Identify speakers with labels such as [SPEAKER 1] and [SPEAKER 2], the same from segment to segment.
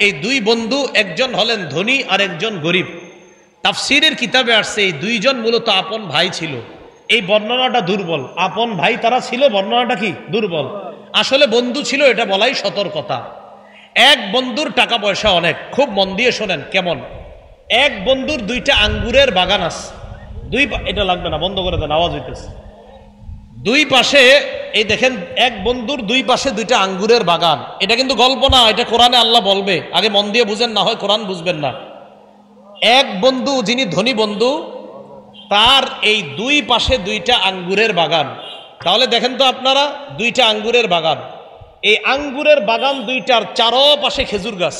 [SPEAKER 1] এই দুই বন্ধু, একজন হলেন ধনী আর একজন গরিব। তাফসীরের কিতাবে আসছে এই দুইজন মূলত আপন ভাই ছিল। এই বর্ণনাটা দুর্বল, আপন ভাই তারা ছিল, বর্ণনাটা কি দুর্বল। আসলে বন্ধু ছিল এটা বলাই সতর্কতা। এক বন্ধুর টাকা পয়সা অনেক, খুব মন দিয়ে শোনেন কেমন। এক বন্ধুর দুইটা আঙ্গুরের বাগান আছে, এটা লাগবে না, বন্ধ করে দেন, আওয়াজ হইতেছে। দুই পাশে এই দেখেন, এক বন্ধুর দুই পাশে দুইটা আঙ্গুরের বাগান। এটা কিন্তু গল্প না, এটা কোরআনে আল্লাহ বলবে, আগে মন দিয়ে বুঝেন, না হয় কোরআন বুঝবেন না। এক বন্ধু যিনি ধনী বন্ধু, তার এই দুই পাশে দুইটা আঙ্গুরের বাগান। তাহলে দেখেন তো আপনারা, দুইটা আঙ্গুরের বাগান, এই আঙ্গুরের বাগান দুইটার চারপাশে খেজুর গাছ,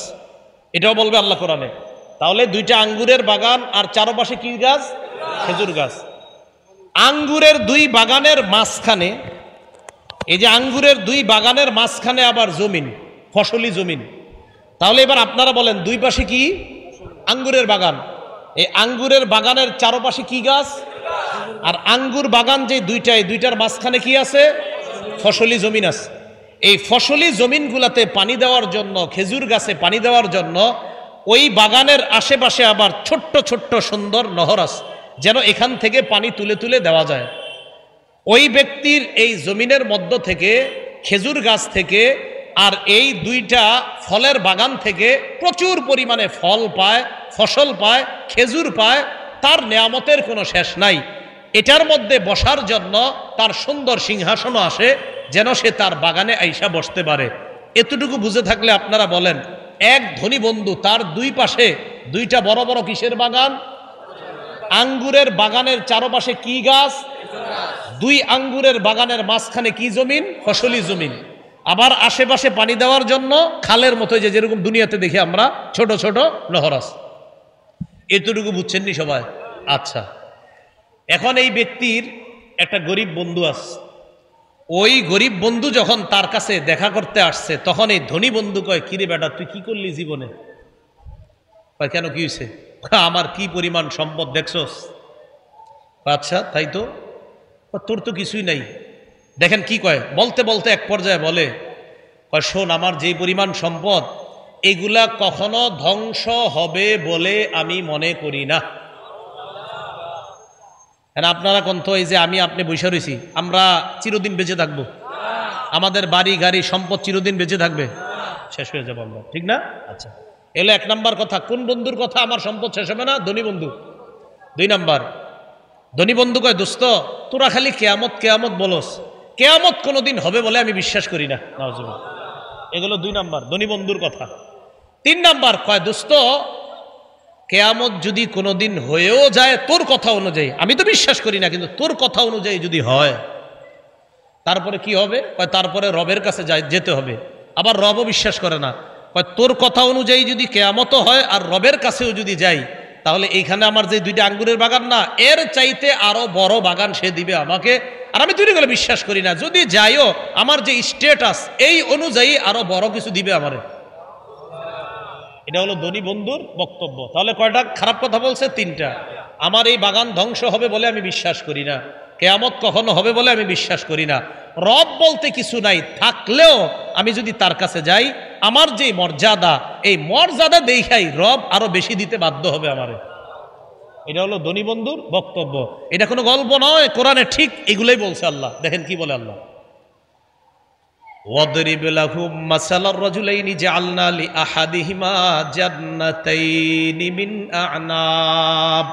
[SPEAKER 1] এটাও বলবে আল্লাহ কোরআনে। তাহলে দুইটা আঙ্গুরের বাগান আর চারপাশে কি গাছ? খেজুর গাছ। আঙ্গুরের দুই বাগানের মাঝখানে, এই যে আঙ্গুরের দুই বাগানের মাঝখানে আবার জমিন, ফসলি জমিন। তাহলে এবার আপনারা বলেন, দুই পাশে কি? আঙ্গুরের বাগান। এই আঙ্গুরের বাগানের চারপাশে কি গাছ? আর আঙ্গুর বাগান যে দুইটা, এই দুইটার মাঝখানে কি আছে? ফসলি জমিন আছে। এই ফসলি জমিনগুলাতে পানি দেওয়ার জন্য, খেজুর গাছে পানি দেওয়ার জন্য ওই বাগানের আশেপাশে আবার ছোট্ট ছোট্ট সুন্দর নহর আছে, যেন এখান থেকে পানি তুলে তুলে দেওয়া যায়। ওই ব্যক্তির এই জমিনের মধ্য থেকে, খেজুর গাছ থেকে আর এই দুইটা ফলের বাগান থেকে প্রচুর পরিমাণে ফল পায়, ফসল পায়, খেজুর পায়, তার নেয়ামতের কোনো শেষ নাই। এটার মধ্যে বসার জন্য তার সুন্দর সিংহাসনও আসে, যেন সে তার বাগানে আইসা বসতে পারে। এতটুকু বুঝে থাকলে আপনারা বলেন, এক ধনী বন্ধু, তার দুই পাশে দুইটা বড় বড় কিসের বাগান? আঙ্গুরের বাগানের চারপাশে কি গাছ? দুই আঙ্গুরের বাগানের মাঝখানে কি জমিন? ফসলি জমিন। আবার আশেপাশে পানি দেওয়ার জন্য খালের মতো, যে যেরকম দুনিয়াতে দেখি আমরা ছোট ছোট নহর আছে। এতটুকু বুঝছেন নি সবাই? আচ্ছা, এখন এই ব্যক্তির একটা গরিব বন্ধু আছে। ওই গরিব বন্ধু যখন তার কাছে দেখা করতে আসছে, তখন এই ধনী বন্ধু কয়, কিরে বেটা, তুই কি করলি জীবনে? কয়, কেন, কি হয়েছে? আমার কি পরিমাণ সম্পদ দেখছস? আচ্ছা, তাই তো, তোর তো কিছুই নাই। দেখেন কি কয়, বলতে বলতে এক পর্যায়ে বলে, কয়, শোন, আমার যে পরিমাণ সম্পদ, এগুলা কখনো ধ্বংস হবে বলে আমি মনে করি না। আপনারা কোন তো, এই যে আমি আপনি বসে রয়েছি, আমরা চিরদিন বেঁচে থাকবো? আমাদের বাড়ি গাড়ি সম্পদ চিরদিন বেঁচে থাকবে? শেষ হয়ে যাবো আমরা, ঠিক না? আচ্ছা, এলো এক নাম্বার কথা। কোন বন্ধুর কথা আমার সম্পদ শেষ হবে না? ধনী বন্ধু। দুই নাম্বার, ধনী বন্ধু কয়, দোস্ত, তোরা খালি কেয়ামত কেয়ামত বলস, কেয়ামত কোনোদিন হবে বলে আমি বিশ্বাস করি না। এগুলো দুই নাম্বার, ধনী বন্ধুর কথা। তিন নাম্বার কয়, দোস্ত, কেয়ামত যদি কোনোদিন হয়েও যায় তোর কথা অনুযায়ী, আমি তো বিশ্বাস করি না, কিন্তু তোর কথা অনুযায়ী যদি হয়, তারপরে কি হবে? তারপরে রবের কাছে যেতে হবে। আবার রবও বিশ্বাস করে না, তোর কথা অনুযায়ী যদি কেয়ামত হয় আর রবের কাছেও যদি যাই, তাহলে এইখানে আমার যে দুইটা আঙ্গুরের বাগান না, এর চাইতে আরো বড় বাগান সে দিবে আমাকে, আর আমি দুইটা গেলে বিশ্বাস করি না। যদি যাইও, আমার যে স্টেটাস এই অনুযায়ী আরো বড় কিছু দিবে আমারে। এটা হলো ধনী বন্ধুর বক্তব্য। তাহলে কয়টা খারাপ কথা বলছে? তিনটা। আমার এই বাগান ধ্বংস হবে বলে আমি বিশ্বাস করি না, কেয়ামত কখনো হবে বলে আমি বিশ্বাস করি না, রব বলতে কিছু নাই, থাকলেও আমি যদি তার কাছে যাই, আমার যে মর্যাদা, এই মর্যাদা দেখাই রব আরো বেশি দিতে বাধ্য হবে আমারে। এটা হলো ধনী বন্ধুর বক্তব্য। এটা কোনো গল্প নয়, কোরআনে ঠিক এগুলোই বলছে আল্লাহ। দেখেন কি বলে আল্লাহ, ওয়াদরিব লাহুম মাসালার রাজুলাইনি জাআলনা লিআহাদিহিমা জান্নাতাইনি মিন আ'নাব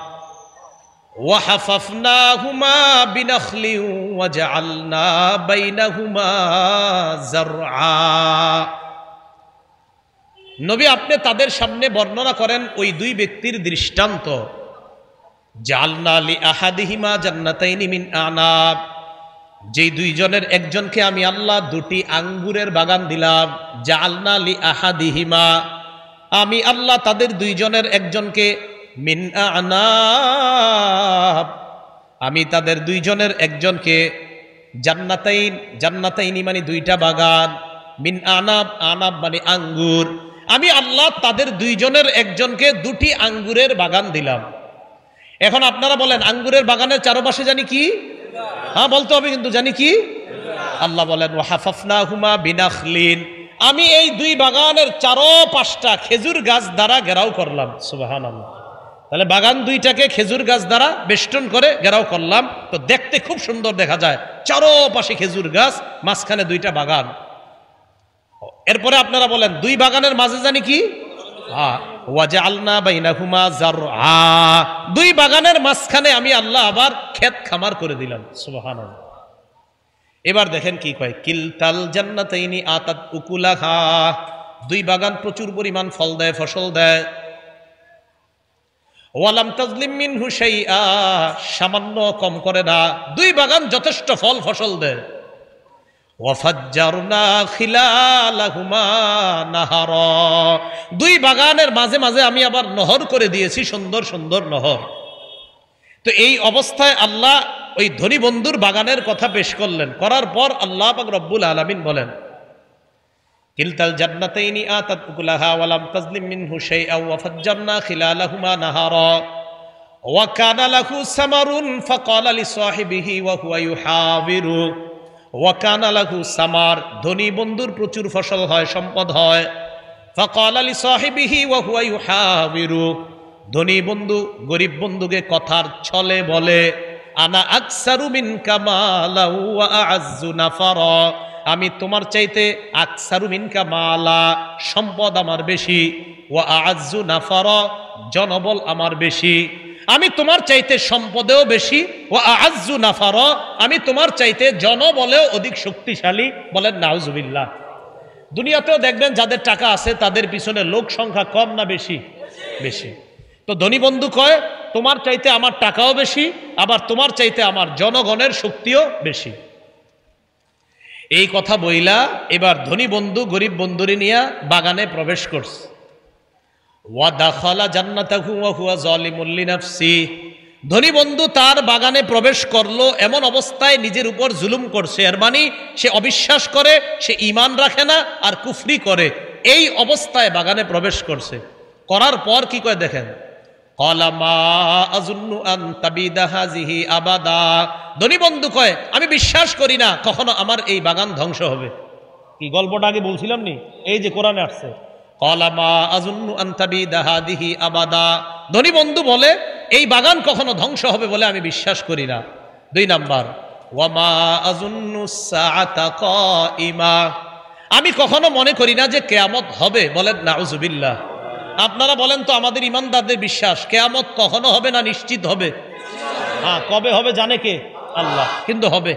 [SPEAKER 1] ওয়া হাফাফনাহুমা বিনাখলিন ওয়া জাআলনা বাইনাহুমা যারআ। নবী, আপনি তাদের সামনে বর্ণনা করেন ওই দুই ব্যক্তির দৃষ্টান্ত। জাআলনা লিআহাদিহিমা জান্নাতাইনি মিন আ'নাব, যেই দুইজনের একজনকে আমি আল্লাহ দুটি আঙ্গুরের বাগান দিলাম। জাআলনা লিআহাদিহিমা, আমি আল্লাহ তাদের দুইজনের একজনকে, মিন আ'নাব, আমি তাদের দুইজনের একজনকে, জান্নাতাইন, জান্নাতাইনি মানে দুইটা বাগান, মিন আ'নাব, আ'নাব মানে আঙ্গুর, আমি আল্লাহ তাদের দুইজনের একজনকে দুটি আঙ্গুরের বাগান দিলাম। এখন আপনারা বলেন, আঙ্গুরের বাগানের চারপাশে জানি কি? হ্যাঁ, বলতে হবে কিন্তু, জানি কি? আল্লাহ বলেন, ওয়া হাফাফনাহুমা বিনাখলিন, আমি এই দুই বাগানের চারপাশটা খেজুর গাছ দ্বারা ঘেরাও করলাম। সুবহানাল্লাহ। তাহলে বাগান দুইটাকে খেজুর গাছ দ্বারা বেষ্টন করে ঘেরাও করলাম, তো দেখতে খুব সুন্দর দেখা যায়, চারপাশে খেজুর গাছ, মাঝখানে দুইটা বাগান। এরপরে আপনারা বলেন দুই বাগানের মাঝে জানি কি? ওয়াজআলনা বাইনাহুমা যারআ, দুই বাগানের মাঝখানে আমি আল্লাহ আবার ক্ষেত খামার করে দিলাম। সুবহানাল্লাহ। এবার দেখেন কি কয়, কিলতাল জান্নাতাইনি আতাত উকুলাহা, দুই বাগান প্রচুর পরিমাণ ফল দেয়, ফসল দেয়। ওয়ালাম তাজলিম মিনহু শাইআ, সামান্য কম করে না, দুই বাগান যথেষ্ট ফল ফসল দেয়। ওয়াফাজ্জারনা খিলালাহুমা নাহারা, দুই বাগানের মাঝে মাঝে আমি আবার নহর করে দিয়েছি, সুন্দর সুন্দর নহর। তো এই অবস্থায় আল্লাহ ওই ধনী বন্ধুর বাগানের কথা পেশ করলেন, করার পর আল্লাহ পাক রব্বুল আলামিন বলেন, কিলতাল জান্নাতাইনি আতাত উকুলাহা ওয়ালাম তাজলিম মিনহু শাইআ ওয়াফাজ্জারনা খিলালাহুমা নাহারা ওয়া কানা লাহু সামারুন ফাকালা লিসাহিবিহি ওয়া হুয়া ইউহাবিরু ওয়া কানা লাহু সামার, ধনী বন্ধুর প্রচুর ফসল হয়, সম্পদ হয়। ফাকালা লিসাহিবিহি ওয়া হুয়া ইউহাবিরু, ধনী বন্ধু গরিব বন্ধুকে কথার ছলে বলে, আনা আকসারু মিনকা মালা ওয়া আ'আজ্জু নাফারা, আমি তোমার চাইতে আকসারু মিনকা মালা, সম্পদ আমার বেশি, ওয়া আ'আজ্জু নাফারা, জনবল আমার বেশি। আমি তোমার চাইতে সম্পদেও বেশি, ওয়া আ'আজ্জু নাফারা, আমি তোমার চাইতে জনবলেও অধিক শক্তিশালী। বলেন নাউজুবিল্লাহ। দুনিয়াতেও দেখবেন যাদের টাকা আছে তাদের পিছনে লোক সংখ্যা কম না বেশি? বেশি। তো ধনী বন্ধু কয়, তোমার চাইতে আমার টাকাও বেশি, আবার তোমার চাইতে আমার জনগণের শক্তিও বেশি। এই কথা বইলা এবার ধনী বন্ধু গরিব বন্ধুরে নিয়ে বাগানে প্রবেশ করছে। ওয়া দাখালা জান্নাতাহু ওয়া হুয়া যালিমুল লিনাফসি, ধনী বন্ধু তার বাগানে প্রবেশ করলো, এমন অবস্থায় নিজের উপর জুলুম করছে, এর মানে সে অবিশ্বাস করে, সে ঈমান রাখে না, আর কুফরি করে। এই অবস্থায় বাগানে প্রবেশ করছে, করার পর কি কয় দেখেন, ক্বালা মা আযুন্নু আন তাবিদা হাযিহি আবাদা, ধনী বন্ধু কয় আমি বিশ্বাস করি না কখনো আমার এই বাগান ধ্বংস হবে। কি গল্পটা আগে বলছিলাম নি, এই যে কোরআনে আসছে, ক্বালা মা আযুন্নু আন তাবিদা হাযিহি আবাদা, ধনী বন্ধু বলে এই বাগান কখনো ধ্বংস হবে বলে আমি বিশ্বাস করি না। দুই নাম্বার, ওয়া মা আযুন্নু সাআতা কাইমা, আমি কখনো মনে করি না যে কিয়ামত হবে। বলেন নাউজুবিল্লাহ। আপনারা বলেন তো, আমাদের ইমানদারদের বিশ্বাস কিয়ামত কখনো হবে না নিশ্চিত হবে? হ্যাঁ, কবে হবে জানে কে? আল্লাহ, কিন্তু হবে।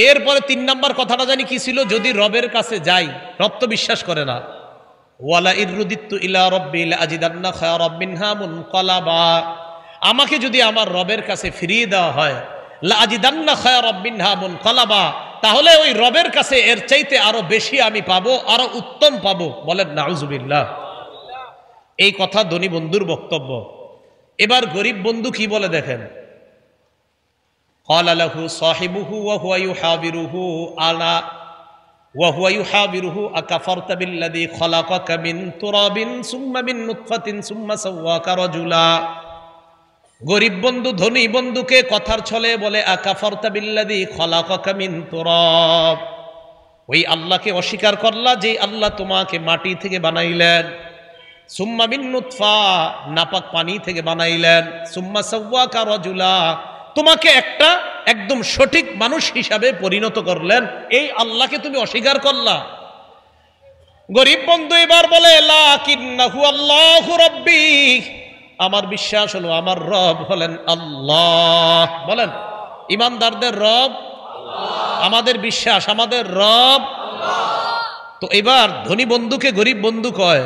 [SPEAKER 1] এরপরে তিন নাম্বার কথাটা জানি কি ছিল, যদি রবের কাছে যাই, রব তো বিশ্বাস করে না, ওয়ালা ইররুদিতু ইলা রাব্বি লাআজিদান্না খায়রাম মিনহা মুনকালাবা, আমাকে যদি আমার রবের কাছে ফিরিয়ে দেওয়া হয়, লাআজিদান্না খায়রাম মিনহা মুনকালাবা, তাহলে ওই রবের কাছে এর চাইতে আরো বেশি আমি পাবো, আরো উত্তম পাবো। বলেন নাউজুবিল্লাহ। এই কথা ধনী বন্ধুর বক্তব্য। এবার গরিব বন্ধু কি বলে দেখেন, ক্বালা লাহু সাহিবুহু ওয়া হুয়া ইউহাবিরুহু আলা ওয়া হুয়া ইউহাবিরুহু আকাফারতা বিল্লাযী খালাকাকা মিন তুরাবিন সুম্মা মিন নুতফাতিন সুম্মা সাওয়াকা রাজুলা, গরিব বন্ধু ধনী বন্ধুকে কথার ছলে বলে, আকাফারতা বিল্লাযী খালাকাকা মিন তুরাব, ওই আল্লাহকে অস্বীকার করলা যে আল্লাহ তোমাকে মাটি থেকে বানাইলেন, সুম্মা মিন নুতফা, নাপাক পানি থেকে বানাইলেন, সুম্মা সাওয়াকা রাজুলা, তোমাকে একটা একদম সঠিক মানুষ হিসাবে পরিণত করলেন, এই আল্লাহকে তুমি অস্বীকার করলা। গরিব বন্ধু এবার বলে, লাকিন্নাহু আল্লাহু রাব্বি, আমার বিশ্বাস হলো আমার রব হলেন আল্লাহ। বলেন, ইমানদারদের রব আল্লাহ, আমাদের বিশ্বাস আমাদের রব আল্লাহ। তো এবার ধনী বন্ধুকে গরিব বন্ধু কয়,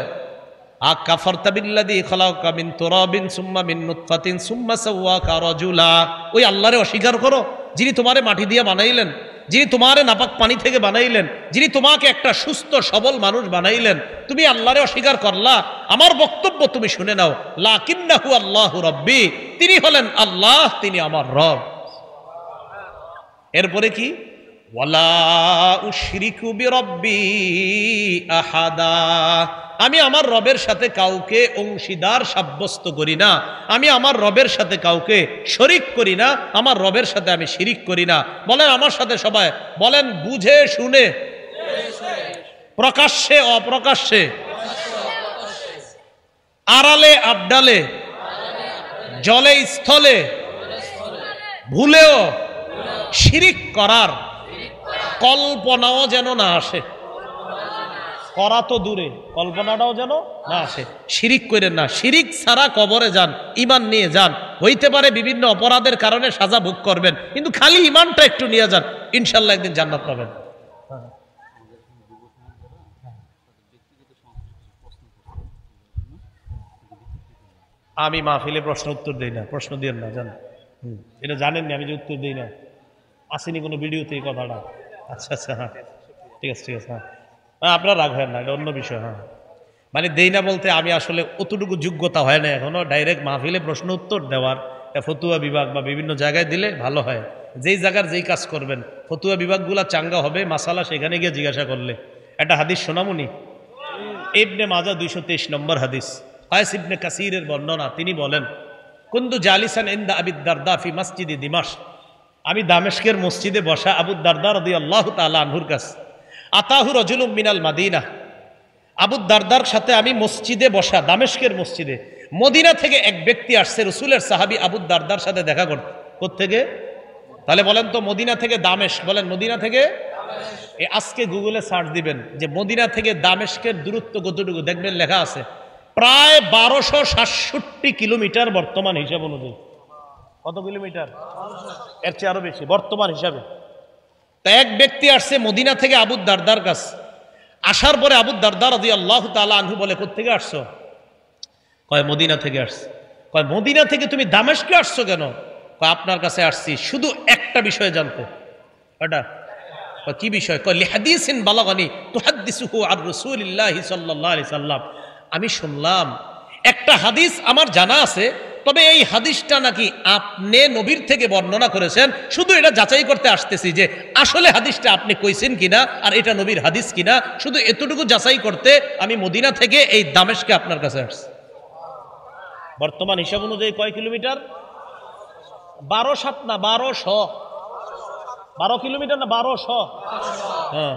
[SPEAKER 1] আকাফারতা বিল্লাযী খালাকাকা মিন তুরাবিন সুম্মা মিন নুতফাতিন সুম্মা সাওয়াকা রাজুলা, ওই আল্লাহরে অস্বীকার করো যিনি তোমারে মাটি দিয়ে বানাইলেন, যিনি তোমারে নাপাক পানি থেকে বানাইলেন, যিনি তোমাকে একটা সুস্থ সবল মানুষ বানাইলেন, তুমি আল্লাহরে অস্বীকার করলা। আমার বক্তব্য তুমি শুনে নাও, লাকিন্নাহু আল্লাহু রাব্বি, তিনি হলেন আল্লাহ, তিনি আমার রব। এরপরে কি, ওয়ালা উশরিকু বিরাব্বি আহাদা, আমি আমার রবের সাথে কাউকে অংশীদার সাব্যস্ত করি না, আমি আমার রবের সাথে কাউকে শরিক করি না, আমার রবের সাথে আমি শিরিক করি না। বলেন আমার সাথে সবাই, বলেন বুঝে শুনে প্রকাশ্যে অপ্রকাশ্যে, আড়ালে আবডালে, জলে স্থলে, ভুলেও শিরিক করার কল্পনাও যেন না আসে। করা তো দূরে, কল্পনাটাও যেন না আসে। শিরিক করেন না। শিরিক ছাড়া কবরে যান, ঈমান নিয়ে যান। হইতে পারে বিভিন্ন অপরাধের কারণে সাজা ভোগ করবেন, কিন্তু খালি ঈমানটা একটু নিয়ে যান, ইনশাল্লাহ একদিন জান্নাত পাবেন। আমি মাহফিলে প্রশ্ন উত্তর দেই না, প্রশ্ন দিয়েন না, জান এটা জানেননি আমি যে উত্তর দিই না। আসেনি কোনো ভিডিওতে এই কথাটা। আচ্ছা আচ্ছা, হ্যাঁ ঠিক আছে ঠিক আছে, হ্যাঁ আপনারা রাগ হয় না, এটা অন্য বিষয়। হ্যাঁ মানে দেই না বলতে আমি আসলে অতটুকু যোগ্যতা হয় না এখনো ডাইরেক্ট মাহফিলে প্রশ্ন উত্তর দেওয়ার। ফতুয়া বিভাগ বা বিভিন্ন জায়গায় দিলে ভালো হয়। যেই জায়গার যেই কাজ করবেন, ফতুয়া বিভাগগুলা চাঙ্গা হবে, মাসালা সেখানে গিয়ে জিজ্ঞাসা করলে। একটা হাদিস শোনামুনি, ইবনে মাজা 223 নম্বর হাদিস, কায়েস ইবনে কাসিরের বর্ণনা। তিনি বলেন, কুনতু জালিসান ইনদা আবি দারদা ফি মসজিদে দিমাশক, আমি দামেস্কের মসজিদে বসা আবু দারদা রাদিয়াল্লাহু তাআলা আনহুর কাছে। আতাহু রাজুলুম মিনাল মাদিনা, আবু দারদার সাথে আমি মসজিদে বসা, দামেস্কের মসজিদে। মদিনা থেকে এক ব্যক্তি আসছে, রসুলের সাহাবী আবু দারদার সাথে দেখা করতে। কোত্থেকে? তাহলে বলেন তো, মদিনা থেকে দামেস্ক, বলেন মদিনা থেকে। আজকে গুগলে সার্চ দিবেন যে মদিনা থেকে দামেস্কের দূরত্ব কতটুকু, দেখবেন লেখা আছে প্রায় 1267 কিলোমিটার বর্তমান হিসাব অনুযায়ী। কত কিলোমিটার? এর চেয়ে আরো বেশি বর্তমান হিসাবে। তা এক ব্যক্তি আসছে মদিনা থেকে আবু দারদার কাছে। আসার পরে আবু দারদা রাদিয়াল্লাহু তাআলা আনহু বলে, কোত্থেকে আসছো? কয় মদিনা থেকে আসছে। কয় মদিনা থেকে তুমি দামেস্কে আসছো কেন? কয় আপনার কাছে আসছি শুধু একটা বিষয় জানতে। এটা কি বিষয়? কয় লিহাদিসিন বালাগানি তুহাদ্দিসুহু আর রাসূলিল্লাহি সাল্লাল্লাহু আলাইহি সাল্লাম, আমি শুনলাম একটা হাদিস আমার জানা আছে, তবে এই হাদিসটা নাকি আপনি নবীর থেকে বর্ণনা করেছেন, শুধু এটা যাচাই করতে আসতেছি যে আসলে হাদিসটা আপনি কইছেন কিনা আর এটা নবীর হাদিস কিনা, শুধু এতটুকু যাচাই করতে আমি মদিনা থেকে এই দামেস্কে আপনার কাছে আসছি। বর্তমান হিসাব অনুযায়ী কয় কিলোমিটার? 12 না 1200, 12 কিলোমিটার না 1200। হ্যাঁ,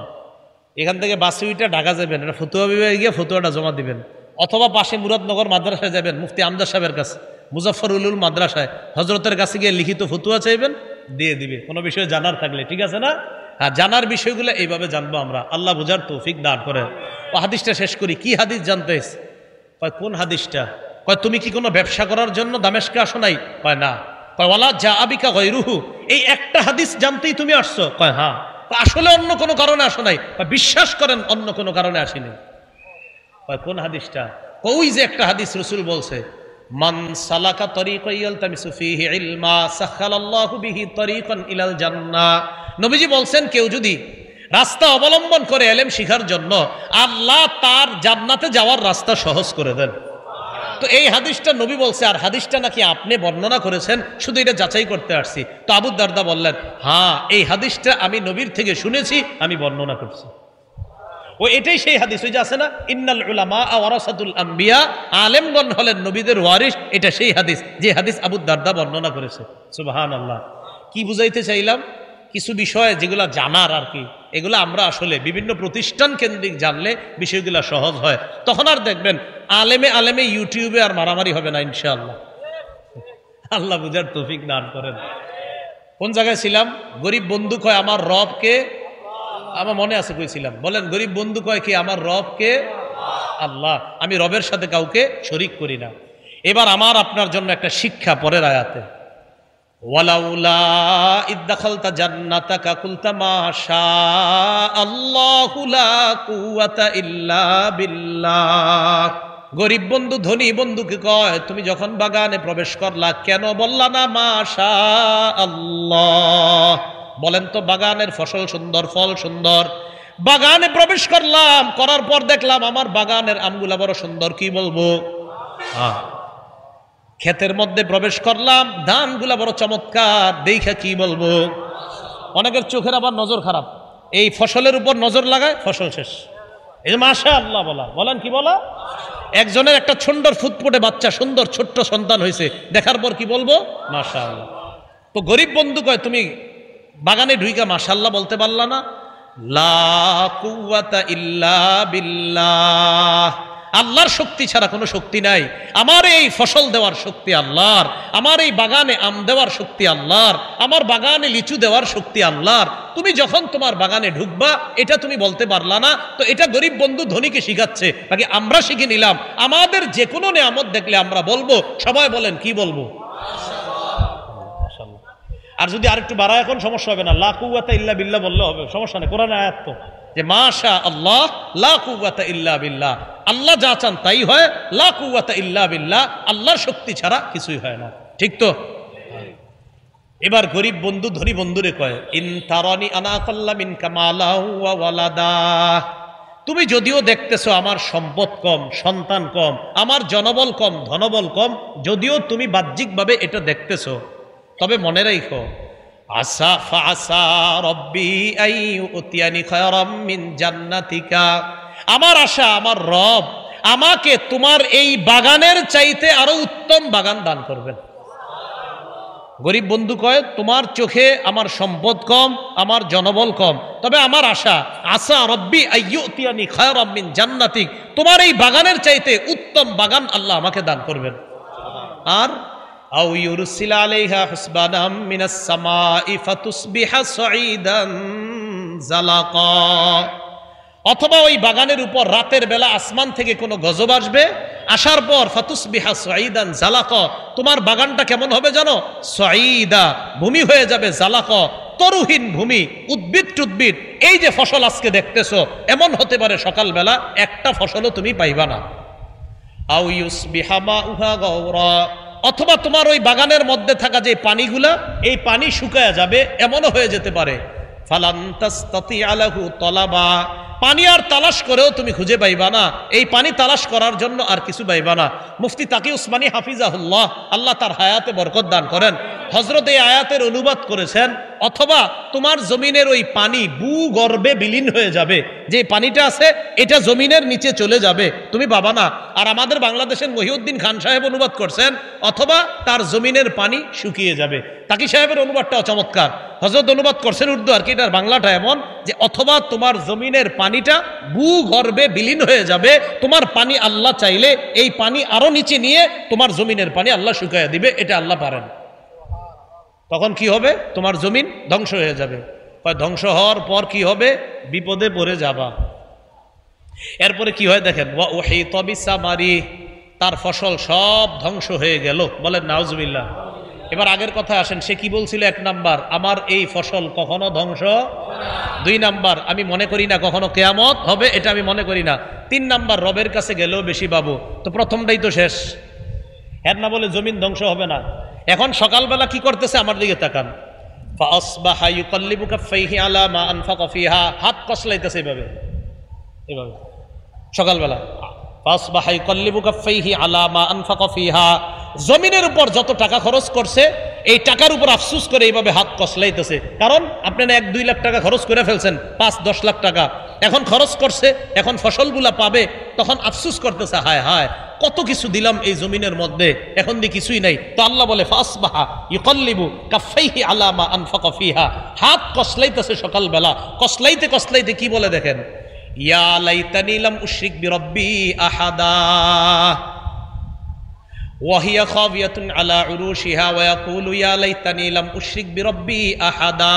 [SPEAKER 1] এখান থেকে বাসে উইটা ঢাকা যাবেন, এটা ফতুয়া বিভাগে গিয়ে ফতুয়াটা জমা দিবেন, অথবা পাশে মুরাদনগর মাদ্রাসায় যাবেন, মুফতি আমজাদ সাহেবের কাছে, মুজাফফরুল মাদ্রাসায় হজরতের কাছে গিয়ে লিখিত ফতুয়া চাইবেন, দিয়ে দিবে কোনো বিষয় জানার থাকলে। ঠিক আছে না? হ্যাঁ, জানার বিষয়গুলো এইভাবে জানবো আমরা। আল্লাহ বুঝার তৌফিক দান করে। ও হাদিসটা শেষ করি। কি হাদিস জানতে? কয় কোন হাদিসটা? কয় তুমি কি কোনো ব্যবসা করার জন্য দামেস্কে আসো নাই? কয় না। কয় ওয়ালা যা আবিকা গায়রুহু, এই একটা হাদিস জানতেই তুমি আসছো? কয় হ্যাঁ। আসলে অন্য কোনো কারণে আসো নাই? বিশ্বাস করেন অন্য কোনো কারণে আসিনি। কয় কোন হাদিসটা? ওই যে একটা হাদিস রাসূল বলছে, মান সালাকা তরিকান ইয়ালতামিসু ফীহি ইলমা সাখালাল্লাহু বিহি তরিকান ইলাল জান্নাহ। নবীজি বলছেন, কেউ যদি রাস্তা অবলম্বন করে ইলম শিখার জন্য, আল্লাহ তার জান্নাতে যাওয়ার রাস্তা সহজ করে দেন। তো এই হাদিসটা নবী বলছে, আর হাদিসটা নাকি আপনি বর্ণনা করেছেন, শুধু এটা যাচাই করতে আসছি। তো আবু দারদা বললেন, হ্যাঁ এই হাদিসটা আমি নবীর থেকে শুনেছি, আমি বর্ণনা করছি। ও এটাই সেই হাদিস, ওই যে আছে না, ইন্নাল উলামা ওয়ারাসাতুল আম্বিয়া, আলেমগণ হলেন নবীদের ওয়ারিস। এটা সেই হাদিস, যে হাদিস আবু দারদা বর্ণনা করেছে। সুবহানাল্লাহ। কি বুঝাইতে চাইলাম? কিছু বিষয় যেগুলো জানার আর কি, এগুলো আমরা আসলে বিভিন্ন প্রতিষ্ঠান কেন্দ্রিক জানলে বিষয়গুলো সহজ হয়। তখন আর দেখবেন আলেমে আলেমে ইউটিউবে আর মারামারি হবে না ইনশাআল্লাহ। আল্লাহ বুঝার তৌফিক দান করেন। কোন জায়গায় ছিলাম? গরিব বন্ধু কয় আমার রবকে, আমার মনে আছে কইছিলাম, বলেন গরিব বন্ধু কয় কি? আমার রবকে আল্লাহ। আমি রবের সাথে কাউকে শরীক করি না। এবার আমার আপনার জন্য একটা শিক্ষা পরের আয়াতে, ওয়ালাউলা ইদ দাখালতা জান্নাতাকা কুলতা মা শা আল্লাহু লা কুওয়াতা ইল্লা বিল্লাহ। গরিব বন্ধু ধনী বন্ধুকে কয়, তুমি যখন বাগানে প্রবেশ করলা কেন বললা না মা শা আল্লাহ? বলেন তো, বাগানের ফসল সুন্দর, ফল সুন্দর, বাগানে প্রবেশ করলাম, করার পর দেখলাম আমার বাগানের আমগুলা বড় সুন্দর, কি বলবো? ক্ষেতের মধ্যে প্রবেশ করলাম, ধানগুলা বড় চমৎকার, দেখা কি বলবো? অনেকের চোখের আবার নজর খারাপ, এই ফসলের উপর নজর লাগায়, ফসল শেষ। এই যে মাশাআল্লাহ বলা, বলেন কি বলা? একজনের একটা সুন্দর ফুটফুটে বাচ্চা, সুন্দর ছোট্ট সন্তান হয়েছে, দেখার পর কি বলবো? মাশাআল্লাহ। তো গরিব বন্ধু কয়, তুমি বাগানে ঢুইকা মাশাআল্লাহ বলতে পারলা না? লা কুওয়াতা ইল্লা বিল্লাহ। আল্লাহর শক্তি ছাড়া কোনো শক্তি নাই। আমার এই ফসল দেওয়ার শক্তি আল্লাহর, আমার এই বাগানে আম দেওয়ার শক্তি আল্লাহর, আমার বাগানে লিচু দেওয়ার শক্তি আল্লাহর। তুমি যখন তোমার বাগানে ঢুকবা এটা তুমি বলতে পারলা না, তো এটা গরিব বন্ধু ধনীকে শিখাচ্ছে, বাকি আমরা শিখে নিলাম। আমাদের যে কোনো নেয়ামত দেখলে আমরা বলবো, সবাই বলেন কি বলবো? আর যদি আরেকটু বাড়ায় এখন সমস্যা হবে না, লা কুওয়াতা ইল্লা বিল্লাহ বললে হবে, সমস্যা নেই। কোরআনে আয়াত তো যে মাশা আল্লাহ লা কুওয়াতা ইল্লা বিল্লাহ, আল্লাহ যা চান তাই হয়, লা কুওয়াতা ইল্লা বিল্লাহ, আল্লাহর শক্তি ছাড়া কিছুই হয় না, ঠিক তো? এবার গরিব বন্ধু ধনী বন্ধুরে কয়, ইন তারানি আনা আকাল্লা মিনকা মালাহু ওয়া ওয়ালাদা, তুমি যদিও দেখতেছো আমার সম্পদ কম, সন্তান কম, আমার জনবল কম, ধনবল কম, যদিও তুমি বাহ্যিকভাবে এটা দেখতেছো, তবে মনে রাখো আসা ফাসা রব্বি আইয়ুতিয়ানি খায়রাম মিন জান্নাতিকা, আমার আশা আমার রব আমাকে তোমার এই বাগানের চাইতে আরো উত্তম বাগান দান করবেন। গরিব বন্ধু কয়, তোমার চোখে আমার সম্পদ কম, আমার জনবল কম, তবে আমার আশা আসা রব্বি আইয়ুতিয়ানি খায়রাম মিন জান্নাতিক, তোমার এই বাগানের চাইতে উত্তম বাগান আল্লাহ আমাকে দান করবেন। আর আও ইউরসিল আলাইহা হুসবানাম মিনাস সামাই ফাতুসবিহা সাঈদান জালাকা, অথবা ওই বাগানের উপর রাতের বেলা আসমান থেকে কোনো গজব আসবে, আসার পর ফাতুসবিহা সাঈদান জালাকা, তোমার বাগানটা কেমন হবে জানো? সাঈদা, ভূমি হয়ে যাবে, জালাকা, তরুহীন ভূমি, উদ্ভিদ টুদ্ভিদ, এই যে ফসল আজকে দেখতেছো, এমন হতে পারে সকালবেলা একটা ফসলও তুমি পাইবা না। আও ইউসবিহা মাউহা গাওরা, অথবা তোমার ওই বাগানের মধ্যে থাকা যে পানিগুলা, এই পানি শুকায়া যাবে, এমনও হয়ে যেতে পারে। ফালান তাসতাতিআ লাহু তালাবা, পানি আর তালাশ করেও তুমি খুঁজে পাইবা না, এই পানি তালাশ করার জন্য আর কিছু পাইবা না। মুফতি তাকি উসমানী হাফিজাহুল্লাহ, আল্লাহ তার হায়াতে বরকত দান করেন, হযরত এই আয়াতের অনুবাদ করেছেন, অথবা তোমার জমিনের ওই পানি ভূগর্ভে বিলীন হয়ে যাবে, যে পানিটা আছে এটা জমিনের নিচে চলে যাবে, তুমি পাবা না। আর আমাদের বাংলাদেশের মহিউদ্দিন খান সাহেব অনুবাদ করছেন, অথবা তার জমিনের পানি শুকিয়ে যাবে। তাকি সাহেবের অনুবাদটাও চমৎকার, হযরত অনুবাদ করছেন উর্দু, আর কি এটার বাংলাটা এমন যে অথবা তোমার জমিনের পানিটা ভূগর্ভে বিলীন হয়ে যাবে, তোমার পানি আল্লাহ চাইলে এই পানি আরো নিচে নিয়ে তোমার জমিনের পানি আল্লাহ শুকাইয়া দিবে, এটা আল্লাহ পারেন। তখন কি হবে? তোমার জমিন ধ্বংস হয়ে যাবে। ধ্বংস হওয়ার পর কি হবে? বিপদে পড়ে যাবা। এরপরে কি হয় দেখেন, ওয়া উহিতা বিসামারি, তার ফসল সব ধ্বংস হয়ে গেল, বলেন নাউজুবিল্লাহ। এবার আগের কথা আসেন, সে কি বলছিল? 1 নাম্বার, আমার এই ফসল কখনো ধ্বংস। 2 নাম্বার, আমি মনে করি না কখনো কিয়ামত হবে, এটা আমি মনে করি না। 3 নাম্বার, রবের কাছে গেলেও বেশি পাবো। তো প্রথমটাই তো শেষ, এর না বলে জমিন ধ্বংস হবে না। এখন সকালবেলা কি করতেছে? আমার দিকে তাকান, ফাসবাহা ইউকাল্লিবু কাফাইহি আলা মা আনফাকা ফিহা, হাত কসলাইতেছে এভাবে এভাবে সকালবেলা। ফাসবাহা ইউকাল্লিবু কাফাইহি আলা মা আনফাকা ফিহা, জমিনের উপর যত টাকা খরচ করছে এই টাকার উপর আফসোস করে এইভাবে হাত কসলাইতেছে। কারণ আপনি না 1-2 লাখ টাকা খরচ করে ফেলছেন, 5-10 লাখ টাকা এখন খরচ করছে, এখন ফসলগুলা পাবে, তখন আফসোস করতেছে, হায় হায় কত কিছু দিলাম এই জমিনের মধ্যে, এখন দিয়ে কিছুই নাই। তো আল্লাহ বলে ফাসবাহা ইউকাল্লিবু কাফাইহি আলা মা আনফাকা ফিহা, হাত কসলাইতেছে সকালবেলা, কসলাইতে কসলাইতে কি বলে দেখেন, ইয়া লাইতানি লাম উশরিক বিরাব্বি আহাদা ওয়াহিয়া খাবিয়াতুন আলা উরুশিহা ওয়া ইয়াকুলু ইয়া লাইতানি লাম উশরিক বিরাব্বি আহাদা।